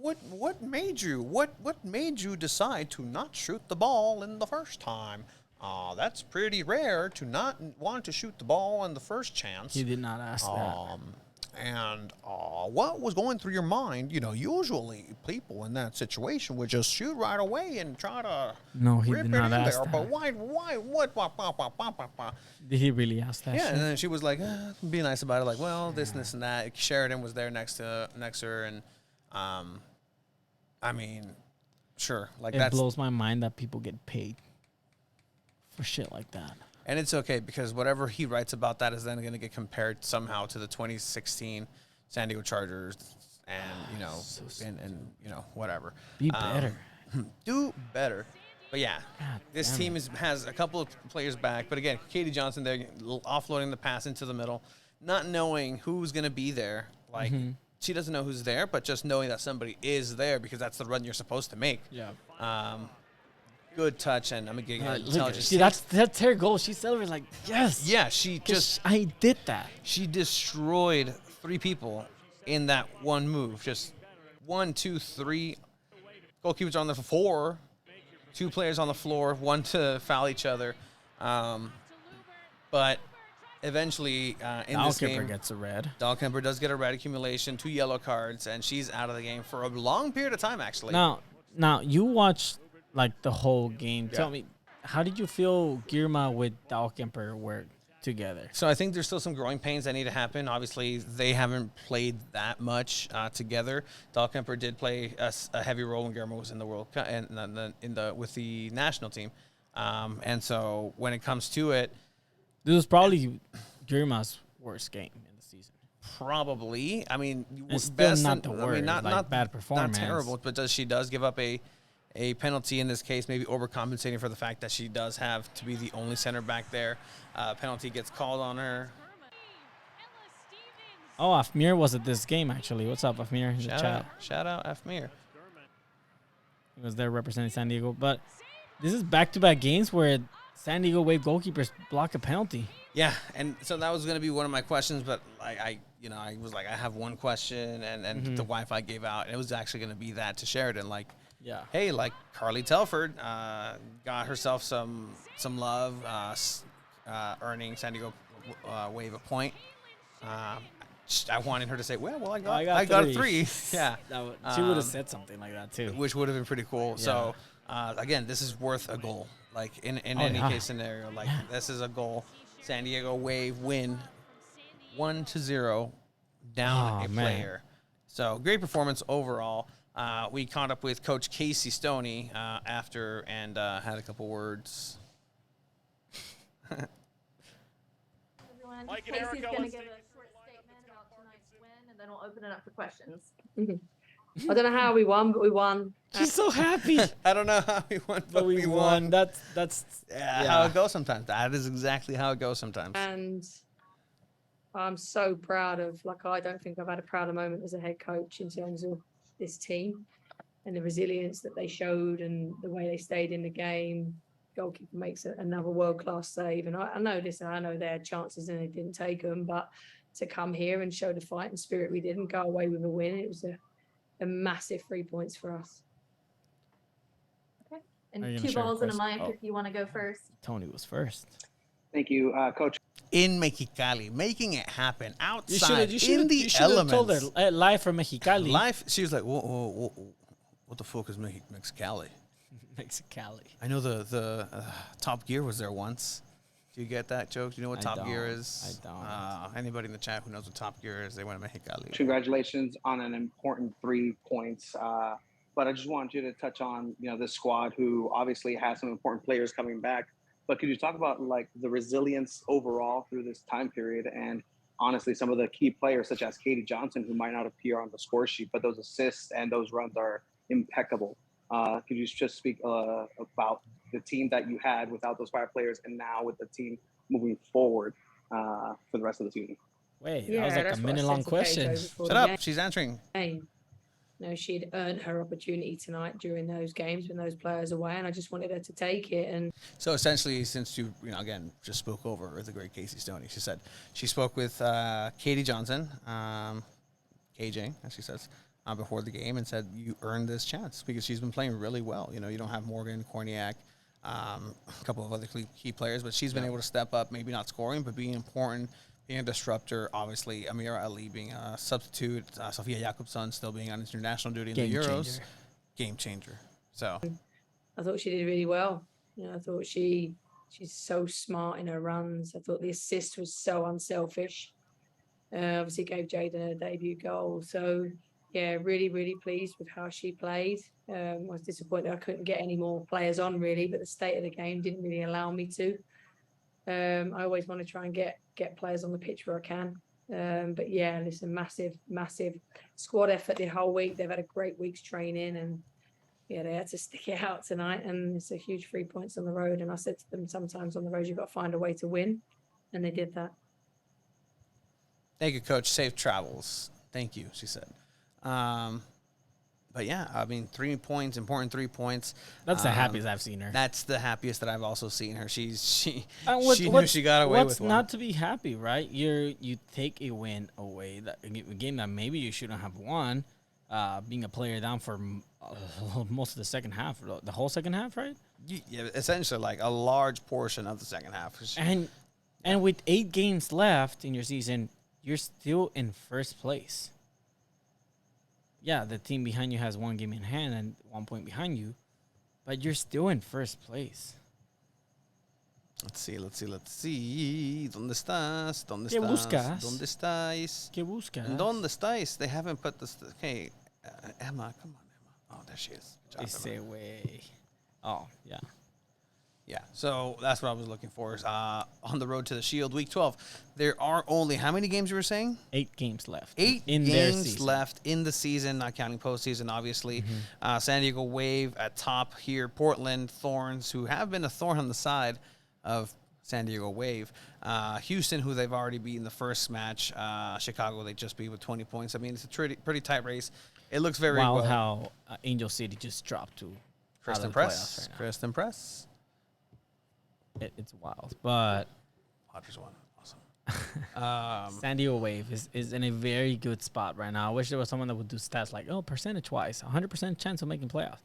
what made you decide to not shoot the ball in the first time? That's pretty rare to not want to shoot the ball in the first chance. He did not ask that. And what was going through your mind? You know, usually people in that situation would just shoot right away and try to rip it in there. But why? What? Did he really ask that? Yeah, shit? and then she was like, be nice about it. Like, well, this and that. Sheridan was there next to her, and I mean, sure, like it blows my mind that people get paid for shit like that. And it's okay because whatever he writes about that is then going to get compared somehow to the 2016 San Diego Chargers, and whatever. Be better. Do better. But yeah, God this team has a couple of players back. But again, Katie Johnson there offloading the pass into the middle, not knowing who's going to be there. Like she doesn't know who's there, but just knowing that somebody is there because that's the run you're supposed to make. Yeah. Good touch, and I'm getting intelligence. See, that's her goal. She celebrated like, yes. Yeah, I did that. She destroyed 3 people in that one move. Just 1, 2, 3. Goalkeepers on the floor. 2 players on the floor. 1 to foul each other. But eventually, in this game, gets a red. Dahlkemper does get a red accumulation, 2 yellow cards, and she's out of the game for a long period of time. Actually, now you watched like the whole game. Yeah. Tell me, how did you feel Girma with Dahlkemper work together? So I think there's still some growing pains that need to happen. Obviously, they haven't played that much together. Dahlkemper did play a heavy role when Girma was in the World Cup and with the national team. And so when it comes to it, this was probably Girma's worst game in the season. Probably. I mean, it's still not the worst. I mean, not bad performance. Not terrible, but she does give up a penalty in this case, maybe overcompensating for the fact that she does have to be the only center back there. Penalty gets called on her. Oh, Afmir was at this game, actually. What's up, Afmir? Shout out Afmir. He was there representing San Diego. But this is back-to-back games where San Diego Wave goalkeepers block a penalty. Yeah, and so that was going to be one of my questions, but I was like, I have one question, and the Wi-Fi gave out, and it was actually going to be that to Sheridan, like, yeah. Hey, like Carly Telford got herself some love, earning San Diego Wave a point. I wanted her to say, well, I got 3. Yeah. She would have said something like that, too. Which would have been pretty cool. Yeah. So, again, this is worth a goal. Like, in any case scenario, like, this is a goal. San Diego Wave win 1-0 down player. So, great performance overall. We caught up with Coach Casey Stoney after and had a couple words. Everyone, Casey's going to give a short statement about tonight's win, and then we'll open it up for questions. I don't know how we won, but we won. She's so happy. I don't know how we won, but we won. That's how it goes sometimes. That is exactly how it goes sometimes. And I'm so proud of, like, I don't think I've had a prouder moment as a head coach in terms of this team and the resilience that they showed and the way they stayed in the game. goalkeeper makes another world-class save. And I know this, and I know they had chances and they didn't take them, but to come here and show the fight and spirit we did and go away with a win, it was a massive 3 points for us. Are And you gonna 2 share a balls and a question? mic Oh. if you want to go first. Tony was first. Thank you, Coach. In Mexicali, making it happen You outside should in the have told her elements. live from Mexicali. Life. She was like, whoa, what the fuck is Mexicali? Mexicali. I know the Top Gear was there once. Do you get that joke? Do you know what I Top Gear don't. is? I don't. Anybody in the chat who knows what Top Gear is, they went to Mexicali. Congratulations on an important 3 points. But I just wanted you to touch on, this squad who obviously has some important players coming back. But could you talk about like the resilience overall through this time period, and honestly, some of the key players such as Katie Johnson, who might not appear on the score sheet, but those assists and those runs are impeccable. Could you just speak about the team that you had without those 5 players, and now with the team moving forward for the rest of the season? Wait, Yeah, that was like that's a what I minute-long said to Keiko question. before Shut the up. She's answering. game. She'd earned her opportunity tonight during those games when those players away, and I just wanted her to take it. And So essentially, since you again just spoke over the great Casey Stoney, she said she spoke with Katie Johnson, KJ, as she says, before the game, and said you earned this chance because she's been playing really well. You don't have Morgan, Korniak, a couple of other key players, but she's been able to step up, maybe not scoring, but being important, being a disruptor. Obviously, Amira Ali being a substitute, Sofia Jakobsson still being on international duty in the Euros. Game changer. So I thought she did really well. I thought she's so smart in her runs. I thought the assist was so unselfish. Obviously gave Jaden a debut goal. So yeah, really, really pleased with how she played. I was disappointed I couldn't get any more players on really, but the state of the game didn't really allow me to. I always want to try and get players on the pitch where I can. But yeah, it's a massive squad effort the whole week. They've had a great week's training, and yeah, they had to stick it out tonight. And it's a huge 3 points on the road. And I said to them, sometimes on the road you've got to find a way to win, and they did that. thank you, Coach. Safe travels. Thank you, she said. But yeah, I mean, 3 points, important 3 points. That's the happiest I've seen her. That's the happiest that I've also seen her. She What- knew she got away what's with one. not to be happy, right? You take a win away, a game that maybe you shouldn't have won, being a player down for most of the second half, the whole second half, right? Yeah, essentially like a large portion of the second half. And with 8 games left in your season, you're still in first place. Yeah, the team behind you has 1 game in hand and 1 point behind you, but you're still in first place. Let's see. ¿Dónde estás? ¿Dónde ¿Qué estás? buscas? ¿Dónde estáis? ¿Qué buscas? ¿Dónde estáis? They haven't put this. Okay, Emma, come on, Emma. Oh, there she is. Good job, Emma. Ese way. Oh, yeah. Yeah, so that's what I was looking for. On the road to the Shield, Week 12. There are only, how many games you were saying? 8 games left. 8 in their games season. left in the season, not counting postseason, obviously. San Diego Wave at top here. Portland Thorns, who have been a thorn on the side of San Diego Wave. Houston, who they've already beaten the first match. Chicago, they just beat with 20 points. I mean, it's a pretty tight race. It looks very Wild well. how Angel City just dropped to Kristen out of the playoffs Press. right now. Kristen Press. It's wild, but Padres won. Awesome. San Diego Wave is in a very good spot right now. I wish there was someone that would do stats like, percentage-wise, 100% chance of making playoffs.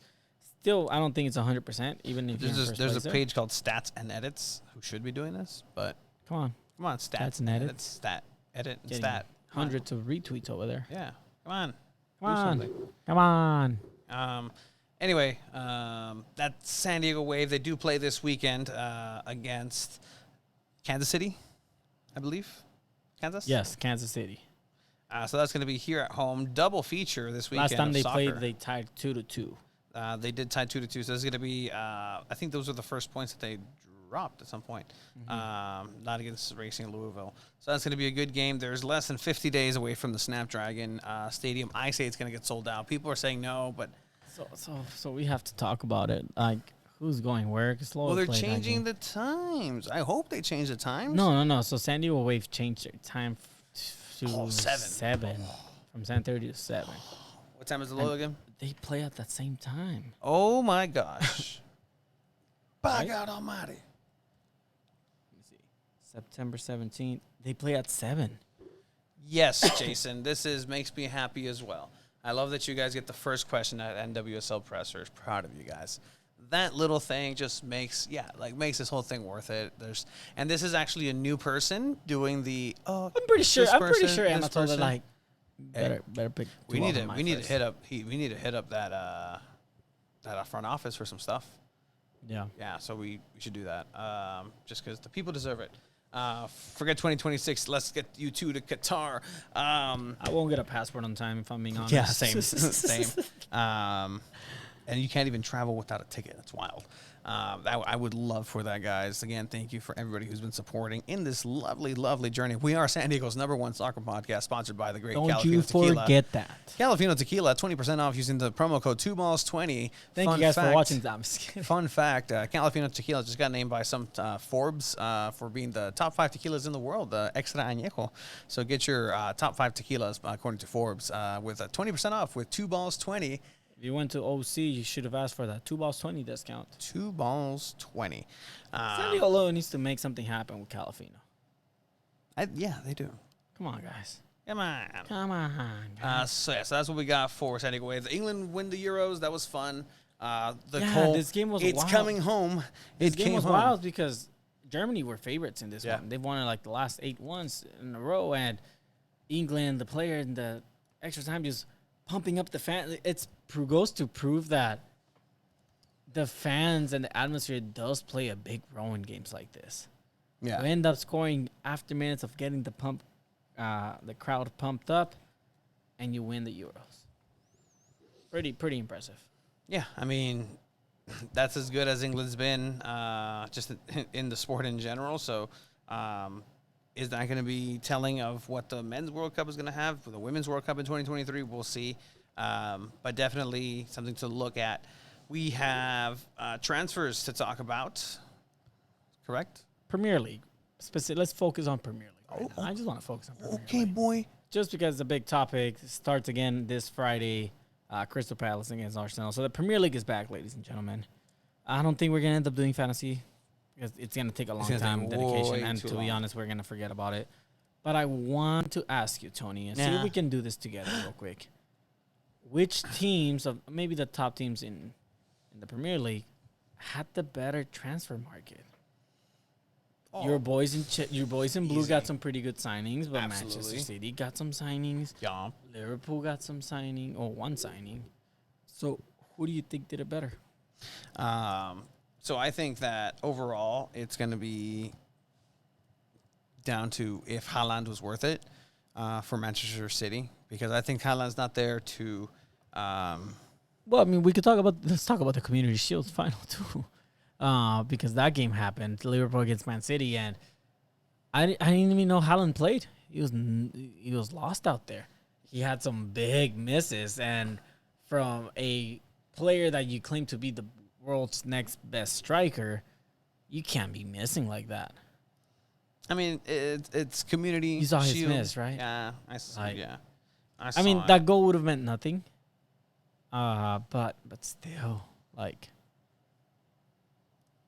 Still, I don't think it's 100%, even if There's a page called Stats and Edits who should be doing this, but Come on, Stats and Edits. Stat, edit, and Getting stat. Come on. hundreds of retweets over there. Yeah, come on. Come on. something. Come on. Anyway, that's San Diego Wave. They do play this weekend against Kansas City, I believe. Kansas? Yes, Kansas City. So that's going to be here at home. Double feature this weekend. Last time of they soccer. played, they tied 2-2. They did tie 2-2. So this is going to be, I think those are the first points that they dropped at some point. Not against Racing Louisville. So that's going to be a good game. There's less than 50 days away from the Snapdragon Stadium. I say it's going to get sold out. People are saying no, but So we have to talk about it. Like, who's going where? well, they're changing the times. I hope they change the times. No. So San Diego Wave changed their time to 7. 7. From 7:30 to 7. What time is the load again? They play at the same time. Oh my gosh. By right? God Almighty. Let me see. September 17th. They play at 7. Yes, Jason, makes me happy as well. I love that you guys get the first question at NWSL pressers. Proud of you guys. That little thing just makes this whole thing worth it. And this is actually a new person doing the. Oh, I'm pretty sure Emma told her person. like better pick. We need to hit up that front office for some stuff. Yeah. Yeah, so we should do that. Just because the people deserve it. Forget 2026. Let's get you two to Qatar. I won't get a passport on time if I'm being honest. Yeah, same. And you can't even travel without a ticket. That's wild. I would love for that, guys. Again, thank you for everybody who's been supporting in this lovely, lovely journey. We are San Diego's #1 soccer podcast, sponsored by the great Don't Calafino you Tequila. forget that. Calafino Tequila, 20% off using the promo code 2balls20. Thank you guys for watching. I'm just kidding. Fun fact, Calafino Tequila just got named by some Forbes for being the top 5 tequilas in the world, Extra Añejo. So get your top 5 tequilas, according to Forbes, with 20% off with 2balls20. If you went to OC, you should have asked for that 2balls20 discount. 2balls20. San Diego needs to make something happen with Calafino. Yeah, they do. Come on, guys. Come on. Come on. Guys. So that's what we got for San Diego Wave. England win the Euros. That was fun. This game was It's wild. coming home. This game was wild because Germany were favorites in this Yeah. one. They've won like the last 8 ones in a row, and England, the player in the extra time, just pumping up the fan. It goes to prove that the fans and the atmosphere does play a big role in games like this. Yeah. You end up scoring after minutes of getting the crowd pumped up, and you win the Euros. Pretty impressive. Yeah, I mean, that's as good as England's been, just in the sport in general. So, is that going to be telling of what the Men's World Cup is going to have? For the Women's World Cup in 2023, we'll see. But definitely something to look at. We have transfers to talk about, correct? Premier League. Let's focus on Premier League. Right now. I just want to focus on Premier Okay, League. boy. Just because it's a big topic. It starts again this Friday. Crystal Palace against Arsenal. So the Premier League is back, ladies and gentlemen. I don't think we're going to end up doing fantasy because it's going to take a long time, dedication, and to be honest, we're going to forget about it. But I want to ask you, Tony, and see if we can do this together real quick. Which teams, of maybe the top teams in the Premier League, had the better transfer market? Your boys in blue got some pretty good signings, but Manchester City got some signings. Yeah. Liverpool got some signing, one signing. So who do you think did it better? So I think that overall it's going to be down to if Haaland was worth it for Manchester City, because I think Haaland's not there to. Well, I mean, let's talk about the Community Shield final too, because that game happened, Liverpool against Man City, and I didn't even know Haaland played. He was lost out there. He had some big misses, and from a player that you claim to be the world's next best striker, you can't be missing like that. I mean, it's Community You saw his Shield. miss, right? Yeah, I saw. Like, Yeah, I mean, that goal would have meant nothing. But still, like,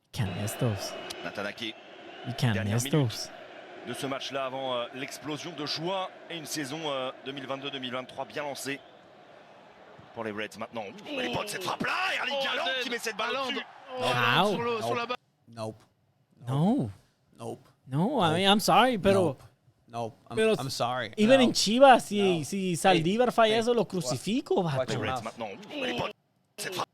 you can't miss those. Natanaki You can't Dernière miss minute. those. de ce match-là avant l'explosion de joie et une saison 2022-2023 bien lancée pour les Reds maintenant. Elle est bonne cette frappe-là, Erling Haaland qui met cette balle au-dessus. How? Nope. No. Nope. No, I mean, I'm sorry, pero Nope. Pero I'm sorry. even No. in Chivas, si Saldívar falla eso, lo crucifico, Watch vato. your Les mouth. Reds maintenant. Elle est bonne cette frappe.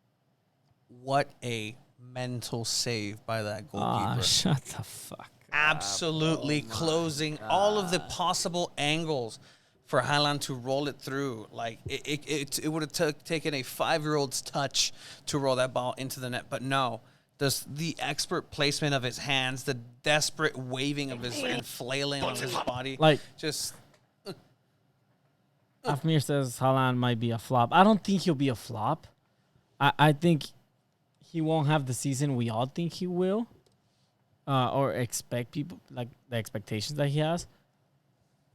What a mental save by that goalkeeper. Shut the fuck. Absolutely closing all of the possible angles for Haaland to roll it through. Like, it would have taken a 5-year-old's touch to roll that ball into the net. But no, the expert placement of his hands, the desperate waving of his and flailing of his body. Like, just Afmir says Haaland might be a flop. I don't think he'll be a flop. I think he won't have the season we all think he will, or expect people, like the expectations that he has.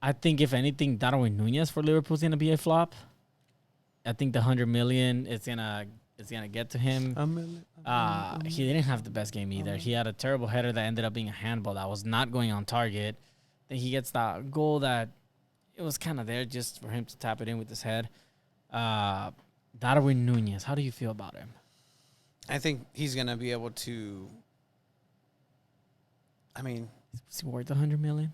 I think if anything, Darwin Nunez for Liverpool is gonna be a flop. I think the 100 million is gonna it's gonna get to him. He didn't have the best game either. He had a terrible header that ended up being a handball that was not going on target. Then he gets that goal that it was kind of there just for him to tap it in with his head. Darwin Nunez, how do you feel about him? I think he's gonna be able to. I mean, is he worth 100 million?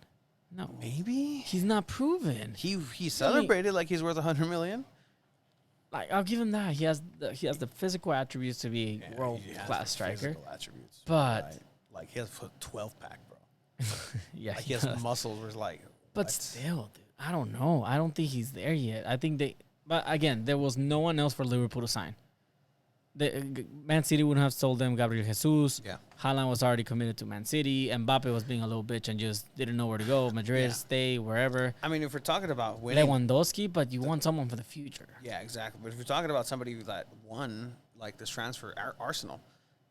No, maybe he's not proven. He celebrated like he's worth 100 million. Like, I'll give him that. He has the physical attributes to be a world class striker. Attributes, but right. Like he has a 12 pack, bro. Yeah, like he has muscles. Where it's like, but still, dude, I don't know. I don't think he's there yet. I think but again, there was no one else for Liverpool to sign. Man City wouldn't have sold them Gabriel Jesus. Yeah. Haaland was already committed to Man City. Mbappe was being a little bitch and just didn't know where to go. Madrid, stay, wherever. I mean, if we're talking about winning. Lewandowski, but you want someone for the future. Yeah, exactly. But if we're talking about somebody that won, like this transfer, Arsenal.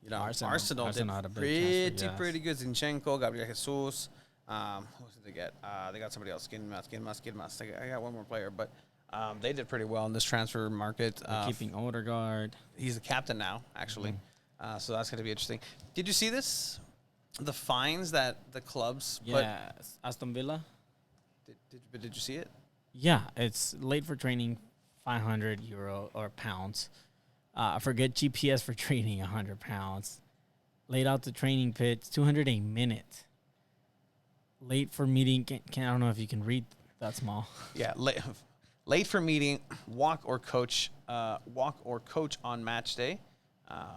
You know, Arsenal did had a big transfer, pretty good. Zinchenko, Gabriel Jesus. Who else did they get? They got somebody else. Skinmas. I got one more player, but they did pretty well in this transfer market. Keeping Odegaard. He's the captain now, actually. So that's going to be interesting. Did you see this? The fines that the clubs put? Yeah, Aston Villa. Did you see it? Yeah, it's late for training, €500 or pounds. Forget GPS for training, £100. Late out the training pitch, 200 a minute. Late for meeting. I don't know if you can read that small. Yeah, late for meeting, walk or coach on match day,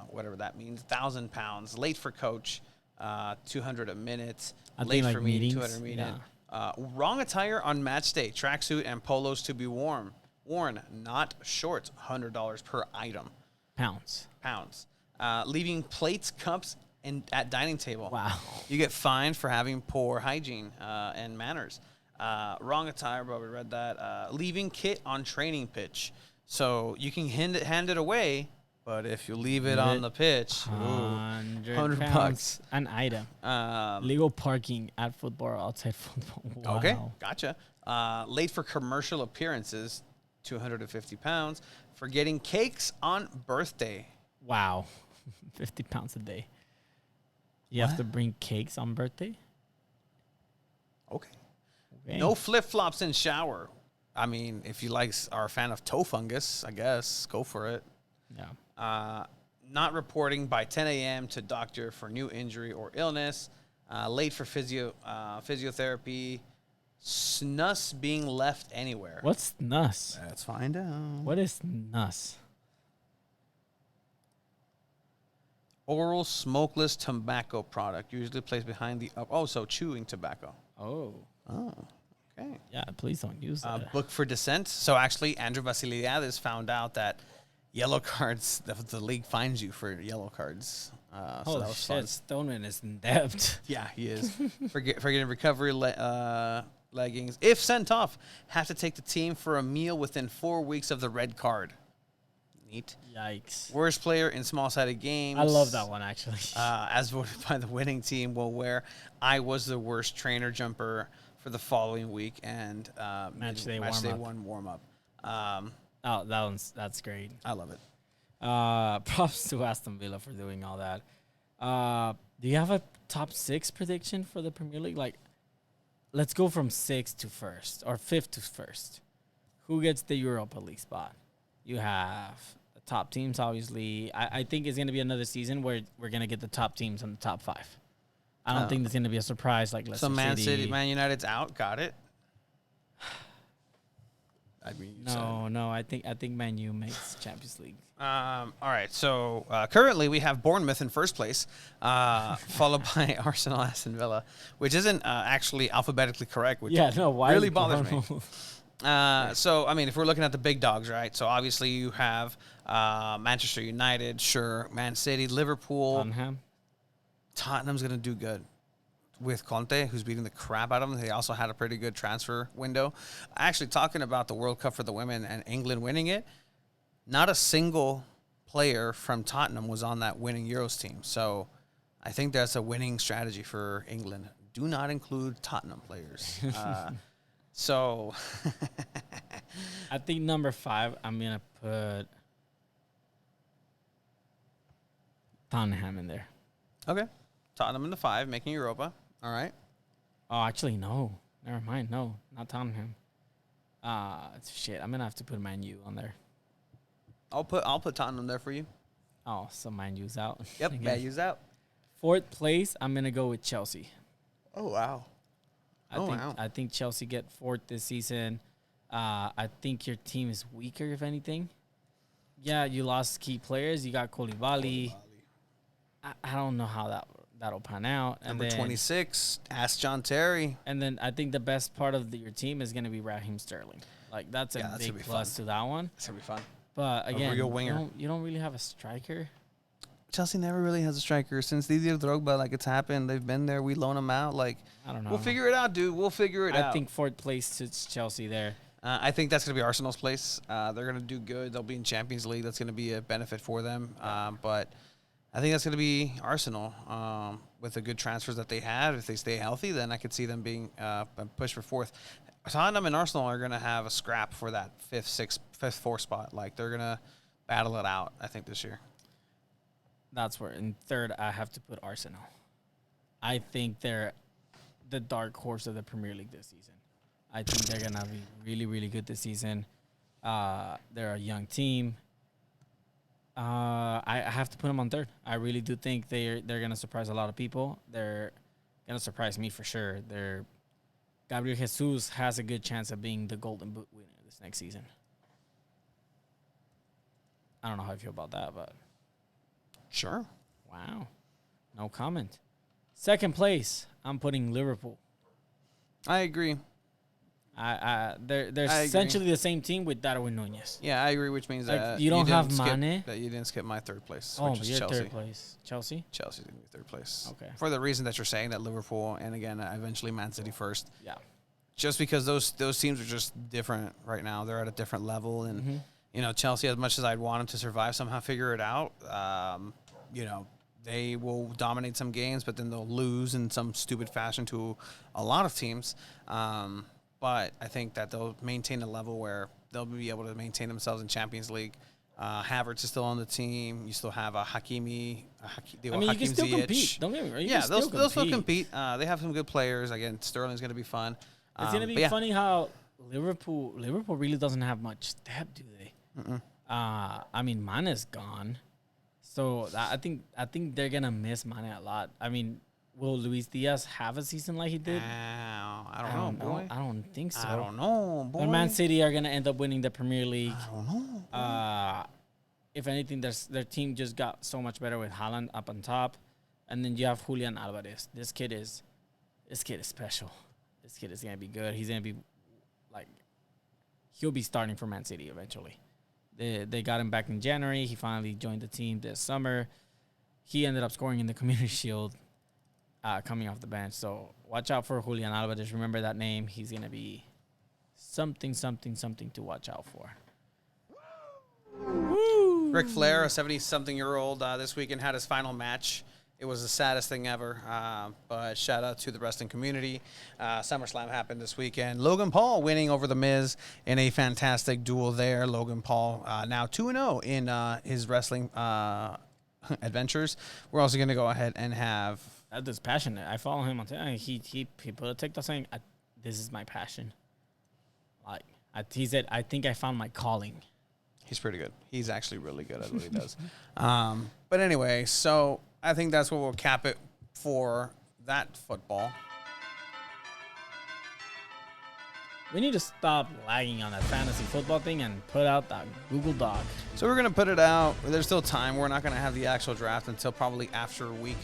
whatever that means. £1,000. Late for coach, 200 a minute. Late for meeting, 200 a minute. Yeah. Wrong attire on match day. Tracksuit and polos to be worn, not shorts. $100 per item. Pounds. Leaving plates, cups, and at dining table. Wow. You get fined for having poor hygiene and manners. Wrong attire, bro. We read that. Leaving kit on training pitch. So you can hand it away, but if you leave it on the pitch, $100. An item. Legal parking at football or outside football. Wow. Okay, gotcha. Late for commercial appearances, £250. For getting cakes on birthday. Wow. £50 a day. You have to bring cakes on birthday? Okay. No flip-flops in shower. I mean, if you are a fan of toe fungus, I guess, go for it. Yeah. Not reporting by 10 a.m. to doctor for new injury or illness. Late for physiotherapy. Snus being left anywhere. What's snus? Let's find out. What is snus? Oral smokeless tobacco product, usually placed behind the so chewing tobacco. Oh, okay. Yeah, please don't use that. Book for dissent. So actually, Andrew Vassiliadis found out that yellow cards, the league fines you for yellow cards. So that was fun. Stoneman is in debt. Yeah, he is. Forgetting recovery leggings. If sent off, have to take the team for a meal within 4 weeks of the red card. Neat. Yikes. Worst player in small-sided games. I love that one, actually. As voted by the winning team, will wear I was the worst trainer jumper for the following week and match day one warm-up. That's great. I love it. Props to Aston Villa for doing all that. Do you have a top 6 prediction for the Premier League? Like, let's go from 6th to 1st or 5th to 1st. Who gets the Europa League spot? You have the top teams, obviously. I think it's going to be another season where we're going to get the top teams in the top 5. I don't think there's going to be a surprise like Leicester City. Man United's out. Got it. No. I think Man U makes Champions League. All right. So currently we have Bournemouth in first place, followed by Arsenal, Aston Villa, which isn't actually alphabetically correct. Which really bothers me. So, I mean, if we're looking at the big dogs, right? So, obviously, you have Manchester United, sure, Man City, Liverpool. Tottenham's going to do good with Conte, who's beating the crap out of them. They also had a pretty good transfer window. Actually, talking about the World Cup for the women and England winning it, not a single player from Tottenham was on that winning Euros team. So, I think that's a winning strategy for England. Do not include Tottenham players. So, I think number 5, I'm going to put Tottenham in there. Okay. Tottenham in the 5, making Europa. All right. Oh, actually, no. Never mind. No, not Tottenham. Shit. I'm gonna have to put Man U on there. I'll put Tottenham there for you. Oh, so Man U's out. Yep, Again. Man U's out. 4th place, I'm gonna go with Chelsea. Oh wow. I think Chelsea get 4th this season. I think your team is weaker, if anything. Yeah, you lost key players. You got Koulibaly. I don't know how that'll pan out. And Number then, 26, ask John Terry. And then I think the best part of your team is gonna be Raheem Sterling. Like that's a that's big gonna be plus fun. to that one. It's gonna be fun. But again, real winger. You don't really have a striker. Chelsea never really has a striker since Didier Drogba. Like, it's happened. They've been there. We loan them out. Like, I don't know. we'll figure it out, dude. We'll figure it out. I think 4th place to Chelsea there. I think that's going to be Arsenal's place. They're going to do good. They'll be in Champions League. That's going to be a benefit for them. But I think that's going to be Arsenal with the good transfers that they have. If they stay healthy, then I could see them being pushed for 4th. Tottenham and Arsenal are going to have a scrap for that 5th, 4th spot. Like, they're going to battle it out, I think, this year. That's where in 3rd I have to put Arsenal. I think they're the dark horse of the Premier League this season. I think they're gonna be really, really good this season. They're a young team. I have to put them on 3rd. I really do think they're gonna surprise a lot of people. They're gonna surprise me for sure. Gabriel Jesus has a good chance of being the Golden Boot winner this next season. I don't know how I feel about that, but Sure. wow, no comment. 2nd place, I'm putting Liverpool. I agree. They're I essentially the same team with Darwin Nunez. Yeah, I agree, which means Like, that you don't didn't have skip- Mane. That you didn't skip my 3rd place, Oh, which is you're Chelsea. 3rd place. Chelsea? Chelsea's going to be 3rd place. Okay. For the reason that you're saying, that Liverpool and, again, eventually Man City 1st. Yeah. Just because those teams are just different right now. They're at a different level. And, you know, Chelsea, as much as I'd want them to survive, somehow figure it out, you know, they will dominate some games, but then they'll lose in some stupid fashion to a lot of teams. But I think that they'll maintain a level where they'll be able to maintain themselves in Champions League. Havertz is still on the team. You still have a Hakimi. You can still Ziyech. compete. Don't get me wrong. You Yeah, can they'll still compete. They have some good players. Again, Sterling's going to be fun. It's going to be funny how Liverpool really doesn't have much depth, do they? I mean, Mane's gone. So I think they're going to miss Mane a lot. I mean, will Luis Diaz have a season like he did? I don't know, boy. I don't think so. I don't know, boy. But Man City are going to end up winning the Premier League. I don't know. Boy. If anything, their team just got so much better with Haaland up on top. And then you have Julian Alvarez. This kid is special. This kid is going to be good. He's going to be, like, he'll be starting for Man City eventually. They got him back in January. He finally joined the team this summer. He ended up scoring in the Community Shield coming off the bench. So watch out for Julian Alvarez. Remember that name. He's going to be something to watch out for. Woo! Ric Flair, a 70-something-year-old, this weekend had his final match. It was the saddest thing ever, but shout out to the wrestling community. SummerSlam happened this weekend. Logan Paul winning over The Miz in a fantastic duel there. Logan Paul now 2-0 in his wrestling adventures. We're also going to go ahead and have... That is passionate. I follow him on TikTok. He put a TikTok saying, "This is my passion." Like he said, "I think I found my calling." He's pretty good. He's actually really good at what he does. But anyway, so I think that's what we'll cap it for that football. We need to stop lagging on that fantasy football thing and put out that Google Doc. So we're going to put it out. There's still time. We're not going to have the actual draft until probably after a week.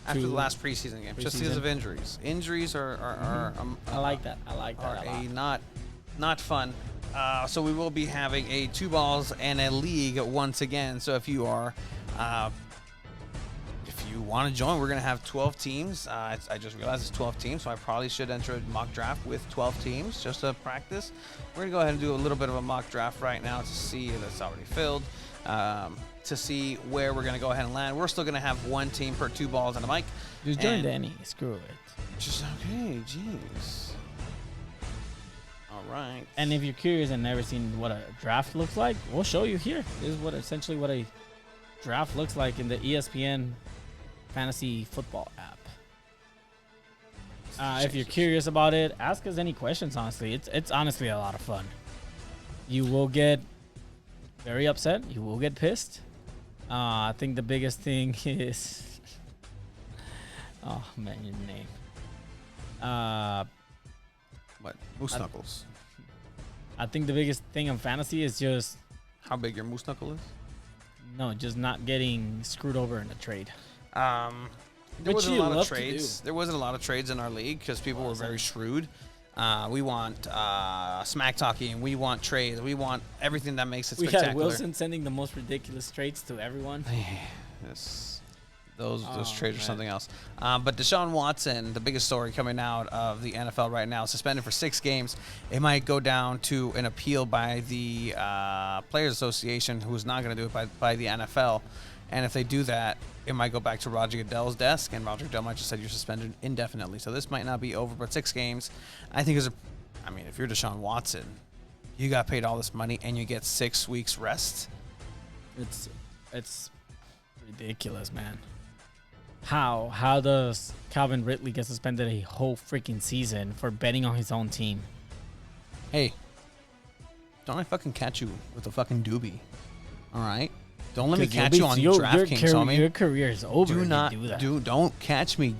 After the last preseason game. Just because of injuries. Injuries are I like that. I like that a lot. Not fun. So we will be having a 2 balls and a league once again. So if you are... if you want to join, we're going to have 12 teams. I just realized it's 12 teams, so I probably should enter a mock draft with 12 teams just to practice. We're going to go ahead and do a little bit of a mock draft right now to see if it's already filled, to see where we're going to go ahead and land. We're still going to have 1 team per 2 balls and a mic. Just join Danny. Screw it. Just okay, jeez. All right. And if you're curious and never seen what a draft looks like, we'll show you here. This is what essentially what a draft looks like in the ESPN fantasy football app. If you're curious about it, ask us any questions. Honestly, it's honestly a lot of fun. You will get very upset. You will get pissed. I think the biggest thing is, oh man, your name. What? Moose knuckles. I think the biggest thing in fantasy is just How big your moose knuckle is? just not getting screwed over in a trade. There Which wasn't a you lot of love to trades. do. There wasn't a lot of trades in our league because people were very shrewd. We want smack talking. We want trades. We want everything that makes it We spectacular. had Wilson sending the most ridiculous trades to everyone. Yes. Those Oh, trades are man. something else. But Deshaun Watson, the biggest story coming out of the NFL right now, suspended for 6 games. It might go down to an appeal by the Players Association, who's not going to do it by the NFL. And if they do that, it might go back to Roger Goodell's desk, and Roger Goodell might just say you're suspended indefinitely. So this might not be over, but 6 games. I think if you're Deshaun Watson, you got paid all this money and you get 6 weeks rest. It's ridiculous, man. How does Calvin Ridley get suspended a whole freaking season for betting on his own team? Hey, don't I fucking catch you with a fucking doobie? All right? Don't let me catch you on DraftKings, homie. Your career is over. Do if not you do that. don't catch me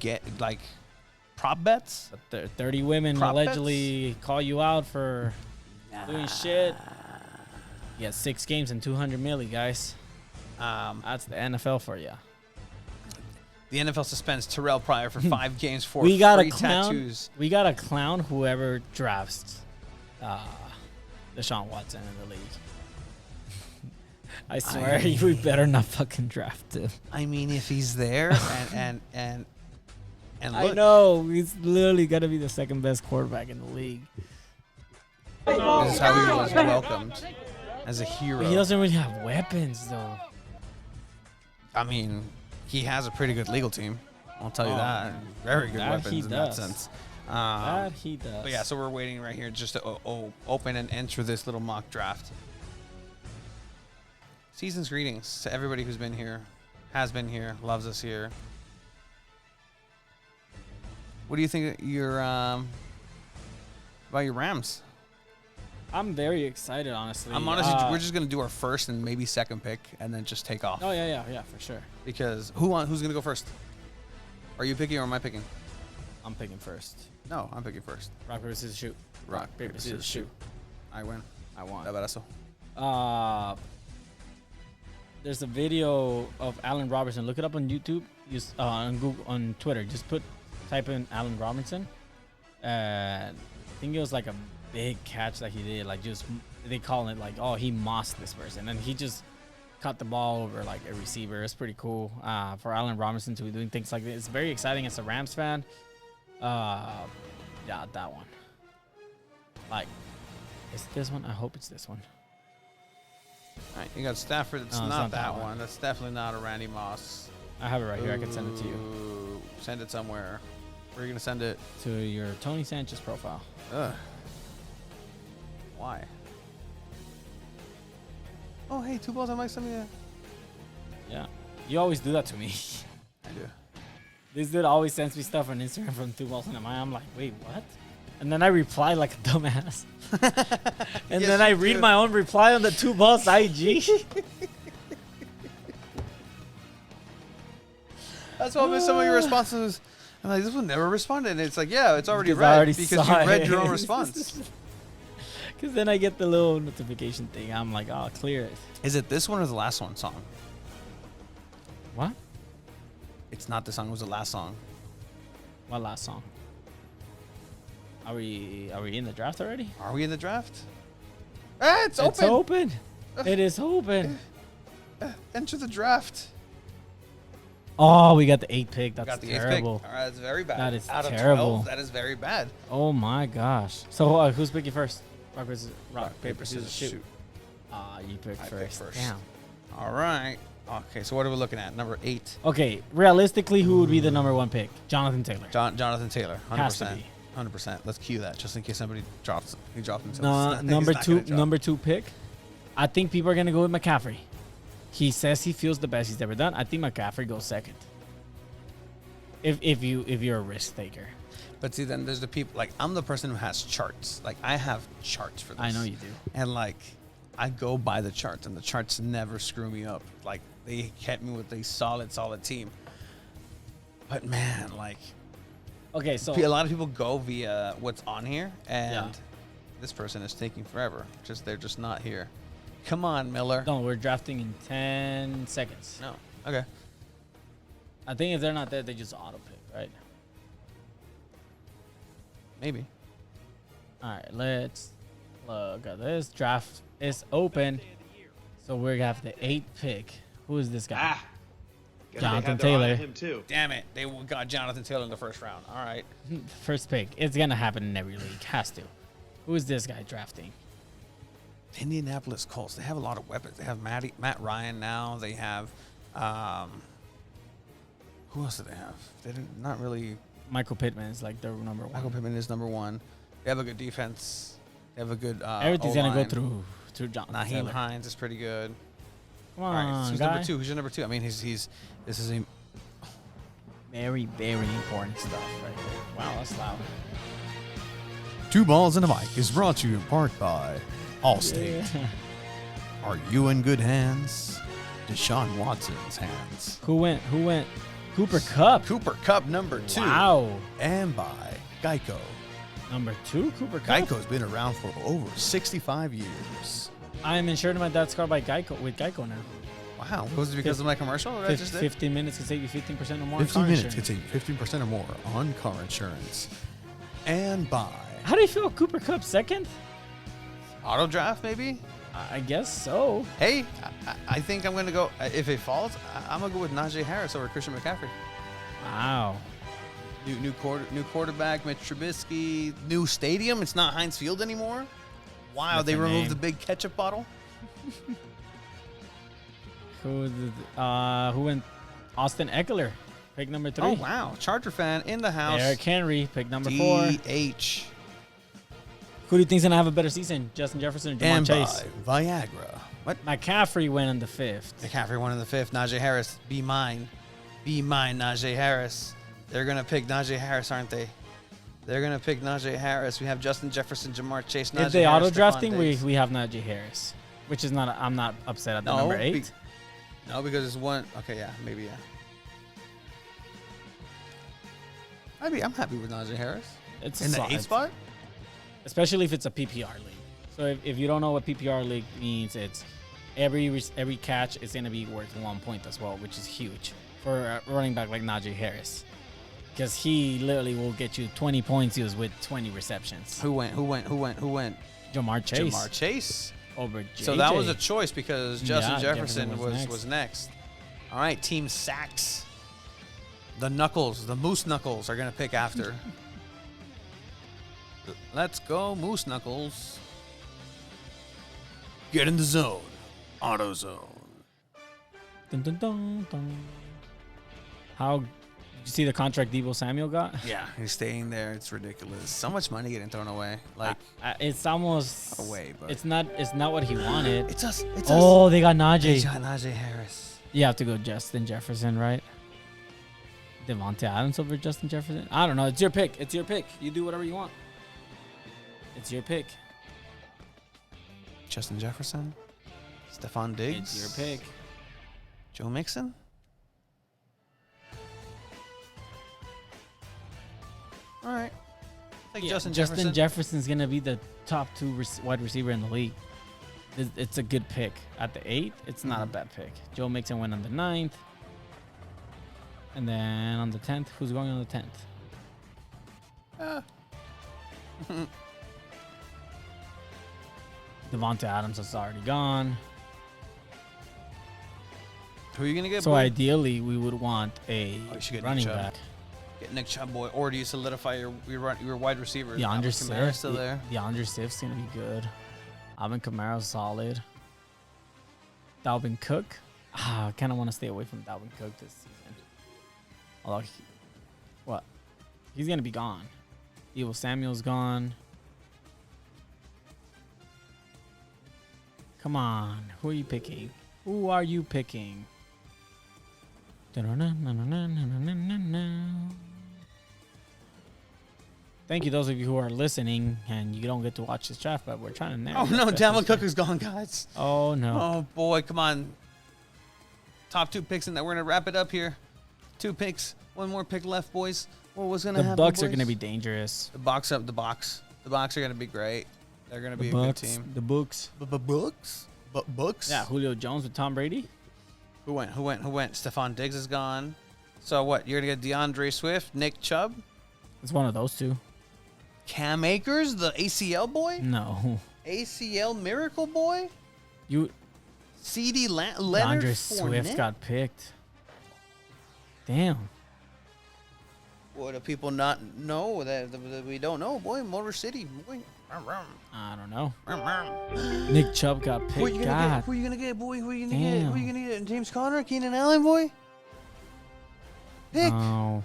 prop bets. 30 women Prop allegedly call you out for doing shit. You got 6 games and 200 milli, guys. That's the NFL for you. The NFL suspends Terrell Pryor for 5 games for We got free a clown. tattoos. We got to clown whoever drafts Deshaun Watson in the league. I swear, we better not fucking draft him. I mean, if he's there and look, I know he's literally gonna be the second best quarterback in the league. this is how he was welcomed as a hero. But he doesn't really have weapons, though. I mean, he has a pretty good legal team. I'll tell you that. Very good That he weapons in that does. sense. That he does. But yeah, so we're waiting right here just to open and enter this little mock draft. Season's greetings to everybody who's been here, has been here, loves us here. What do you think about your Rams? I'm very excited, honestly. I'm honestly, we're just gonna do our first and maybe second pick, and then just take off. Oh yeah, for sure. Because who's gonna go first? Are you picking or am I picking? I'm picking first. No, I'm picking first. Rock paper scissors shoot. Rock paper scissors shoot. I win. I won. Abrazo. There's a video of Allen Robinson. Look it up on YouTube. Use on Google, on Twitter. Just type in Allen Robinson. I think it was like a big catch that he did. Like just they call it like, oh, he mossed this person, and he just caught the ball over like a receiver. It's pretty cool for Allen Robinson to be doing things like this. It's very exciting as a Rams fan. Yeah, that one. Like, is it this one? I hope it's this one. All right, you got Stafford. It's No, it's not not that that one. one. That's definitely not a Randy Moss. I have it right here. I can send it to you. Ooh, send it somewhere. Where are you gonna send it? To your Tony Sanchez profile. Ugh. Why? Oh, hey, 2 balls on Mike. Send me that. Yeah. You always do that to me. I do. This dude always sends me stuff on Instagram from 2 balls in the mind. I'm like, wait, what? And then I reply like a dumbass. And Yes, then I you read do. my own reply on the 2 balls IG. That's why I missed some of your responses. I'm like, this one never responded. And it's like, yeah, it's already Because I read already because you saw read it. your own response. Because then I get the little notification thing. I'm like, oh, clear it. Is it this one or the last one song? What? It's not the song. It was the last song. What last song? Are we in the draft already? Are we in the draft? Ah, it's It's open. open. It is open. Enter the draft. Oh, we got the 8th pick. That's Got the 8th pick. terrible. All right, that's very bad. That is Out of terrible. 12, that is very bad. Oh my gosh. So who's picking first? Rock, paper, scissors, shoot. shoot. You picked I first. picked first. Damn. All right. Okay, so what are we looking at? Number 8. Okay, realistically, who would be the number 1 pick? Jonathan Taylor. Jonathan Taylor. 100%. Has to be. 100%. Let's cue that just in case somebody drops. He drops himself. No, He's number not two, gonna drop. number 2 pick. I think people are gonna go with McCaffrey. He says he feels the best he's ever done. I think McCaffrey goes second. If you're a risk taker. But see, then there's the people, like, I'm the person who has charts. Like, I have charts for this. I know you do. And, like, I go by the charts, and the charts never screw me up. Like, they kept me with a solid team. But, man, like, Okay, so a lot of people go via what's on here, and Yeah. this person is taking forever. They're just not here. Come on, Miller. no, we're drafting in 10 seconds. No. Okay. I think if they're not there, they just auto pick, right? Maybe. All right, let's look at this. Draft is open. So we're gonna have the 8th pick. Who is this guy? Jonathan Taylor. Him too. Damn it. They got Jonathan Taylor in the first round. All right. First pick. It's gonna happen in every league. Has to. Who is this guy drafting? Indianapolis Colts. They have a lot of weapons. They have Matt Ryan now. They have, who else do they have? They didn't, not really. Michael Pittman is like their number 1. Michael Pittman is number 1. They have a good defense. They have a good. Everything's gonna go O-line. through Jonathan Naheem Taylor. Hines is pretty good. Come All on, right. So who's guy. number 2? Who's your number 2? I mean, this is a. Very, very important stuff right there. Wow, that's loud. Two Balls and a Mic is brought to you in part by Allstate. Are you in good hands? Deshaun Watson's hands. Who went? Cooper Cup. Cooper Kupp, number 2. Wow. And by Geico. Number 2, Cooper Cup. Geico's been around for over 65 years. I'm insured in my dad's car by Geico with Geico now. Wow. Was it because of my commercial that I just did? 15 minutes can save you 15% or more. on 15 car minutes could insurance. save you 15% or more on car insurance. And by How do you feel Cooper Cup second? Auto draft, maybe? I guess so. Hey, I think I'm going to go, if it falls, I'm going to go with Najee Harris over Christian McCaffrey. Wow. New quarterback, Mitch Trubisky, new stadium. It's not Heinz Field anymore. Wow, they Different removed name. the big ketchup bottle. Who went? Austin Eckler, pick number 3. Oh, wow. Charger fan in the house. Eric Henry, pick number 4. DH. Who do you think's gonna have a better season, Justin Jefferson or Jamar and Chase? by Viagra. McCaffrey went in the 5th. McCaffrey won in the 5th. Najee Harris, be mine. Be mine, Najee Harris. They're going to pick Najee Harris, aren't they? They're going to pick Najee Harris. We have Justin Jefferson, Jamar Chase, Najee If they Harris, auto drafting, Stephon we Diggs. have Najee Harris, which is not. I'm not upset at the No, number 8. No, because it's one. Okay, yeah, maybe, yeah. I'm happy with Najee Harris. It's a In the solid- 8th spot? especially if it's a PPR league. So if you don't know what PPR league means, it's every catch is going to be worth 1 point as well, which is huge for a running back like Najee Harris, because he literally will get you 20 points with 20 receptions. Who went? Jamar Chase Jamar Chase. over JJ. So that was a choice because Justin Yeah, Jefferson Jefferson was next. All right, Team Sacks. The Moose Knuckles are going to pick after. Let's go, Moose Knuckles. Get in the zone. AutoZone. Dun, dun, dun, dun. How did you see the contract Deebo Samuel got? Yeah, he's staying there. It's ridiculous. So much money getting thrown away. Like, It's almost Not away, but- it's not what he wanted. it's us. It's Oh, they got us. Najee. Najee Harris. You have to go Justin Jefferson, right? Devontae Adams over Justin Jefferson? I don't know. It's your pick. It's your pick. You do whatever you want. It's your pick. Justin Jefferson. Stephon Diggs. It's your pick. Joe Mixon. All right. Like Yeah, Justin Justin Jefferson. Jefferson's going to be the top 2 wide receiver in the league. It's a good pick. At the 8th, it's not a bad pick. Joe Mixon went on the 9th. And then on the 10th, who's going on the 10th? Devontae Adams is already gone. Who are you gonna get? So boy? ideally, we would want a Oh, you should get running Nick Chubb. back. Get Nick Chubb, boy, or do you solidify your wide receiver? DeAndre Alvin Kamara's Swift. still there. DeAndre Swift's gonna be good. Alvin Kamara's solid. Dalvin Cook. I kind of want to stay away from Dalvin Cook this season. Although, what? He's gonna be gone. Evo Samuel's gone. Come on. Who are you picking? Who are you picking? Thank you, those of you who are listening, and you don't get to watch this draft, but we're trying to narrow. Oh no, Dalvin Cook is gone, guys. Oh no. Oh boy, come on. Top 2 picks, and then we're gonna wrap it up here. 2 picks, 1 more pick left, boys. What was gonna happen? The Bucks are boys? gonna be dangerous. The Bucks up. The Bucks are gonna be great. They're gonna be a good team. The Bucks. Books. Books. Yeah, Julio Jones with Tom Brady. Who went? Stephon Diggs is gone. So what? You're gonna get DeAndre Swift, Nick Chubb, It's one of those two. Cam Akers, the ACL boy, No. ACL miracle boy, You CD Leonard DeAndre Fournette? Swift got picked. Damn. What do people not know that we don't know, boy? Motor City, boy. I don't know. Nick Chubb got Who picked. you God. gonna get? Who you gonna get, boy? Who you gonna get? Who you Damn. gonna get? James Conner, Keenan Allen, boy. Pick Oh.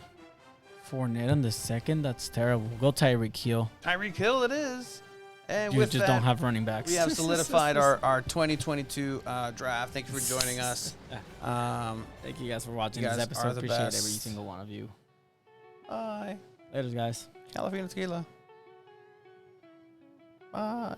Fournette on the second? That's terrible. Go Tyreek Hill. Tyreek Hill. It is. And You with just that, don't have running backs. we have solidified our 2022 draft. Thank you for joining us. Thank you guys for watching You this guys are episode. the Appreciate every best. single one of you. Bye. Later, guys. California Tequila. Bye.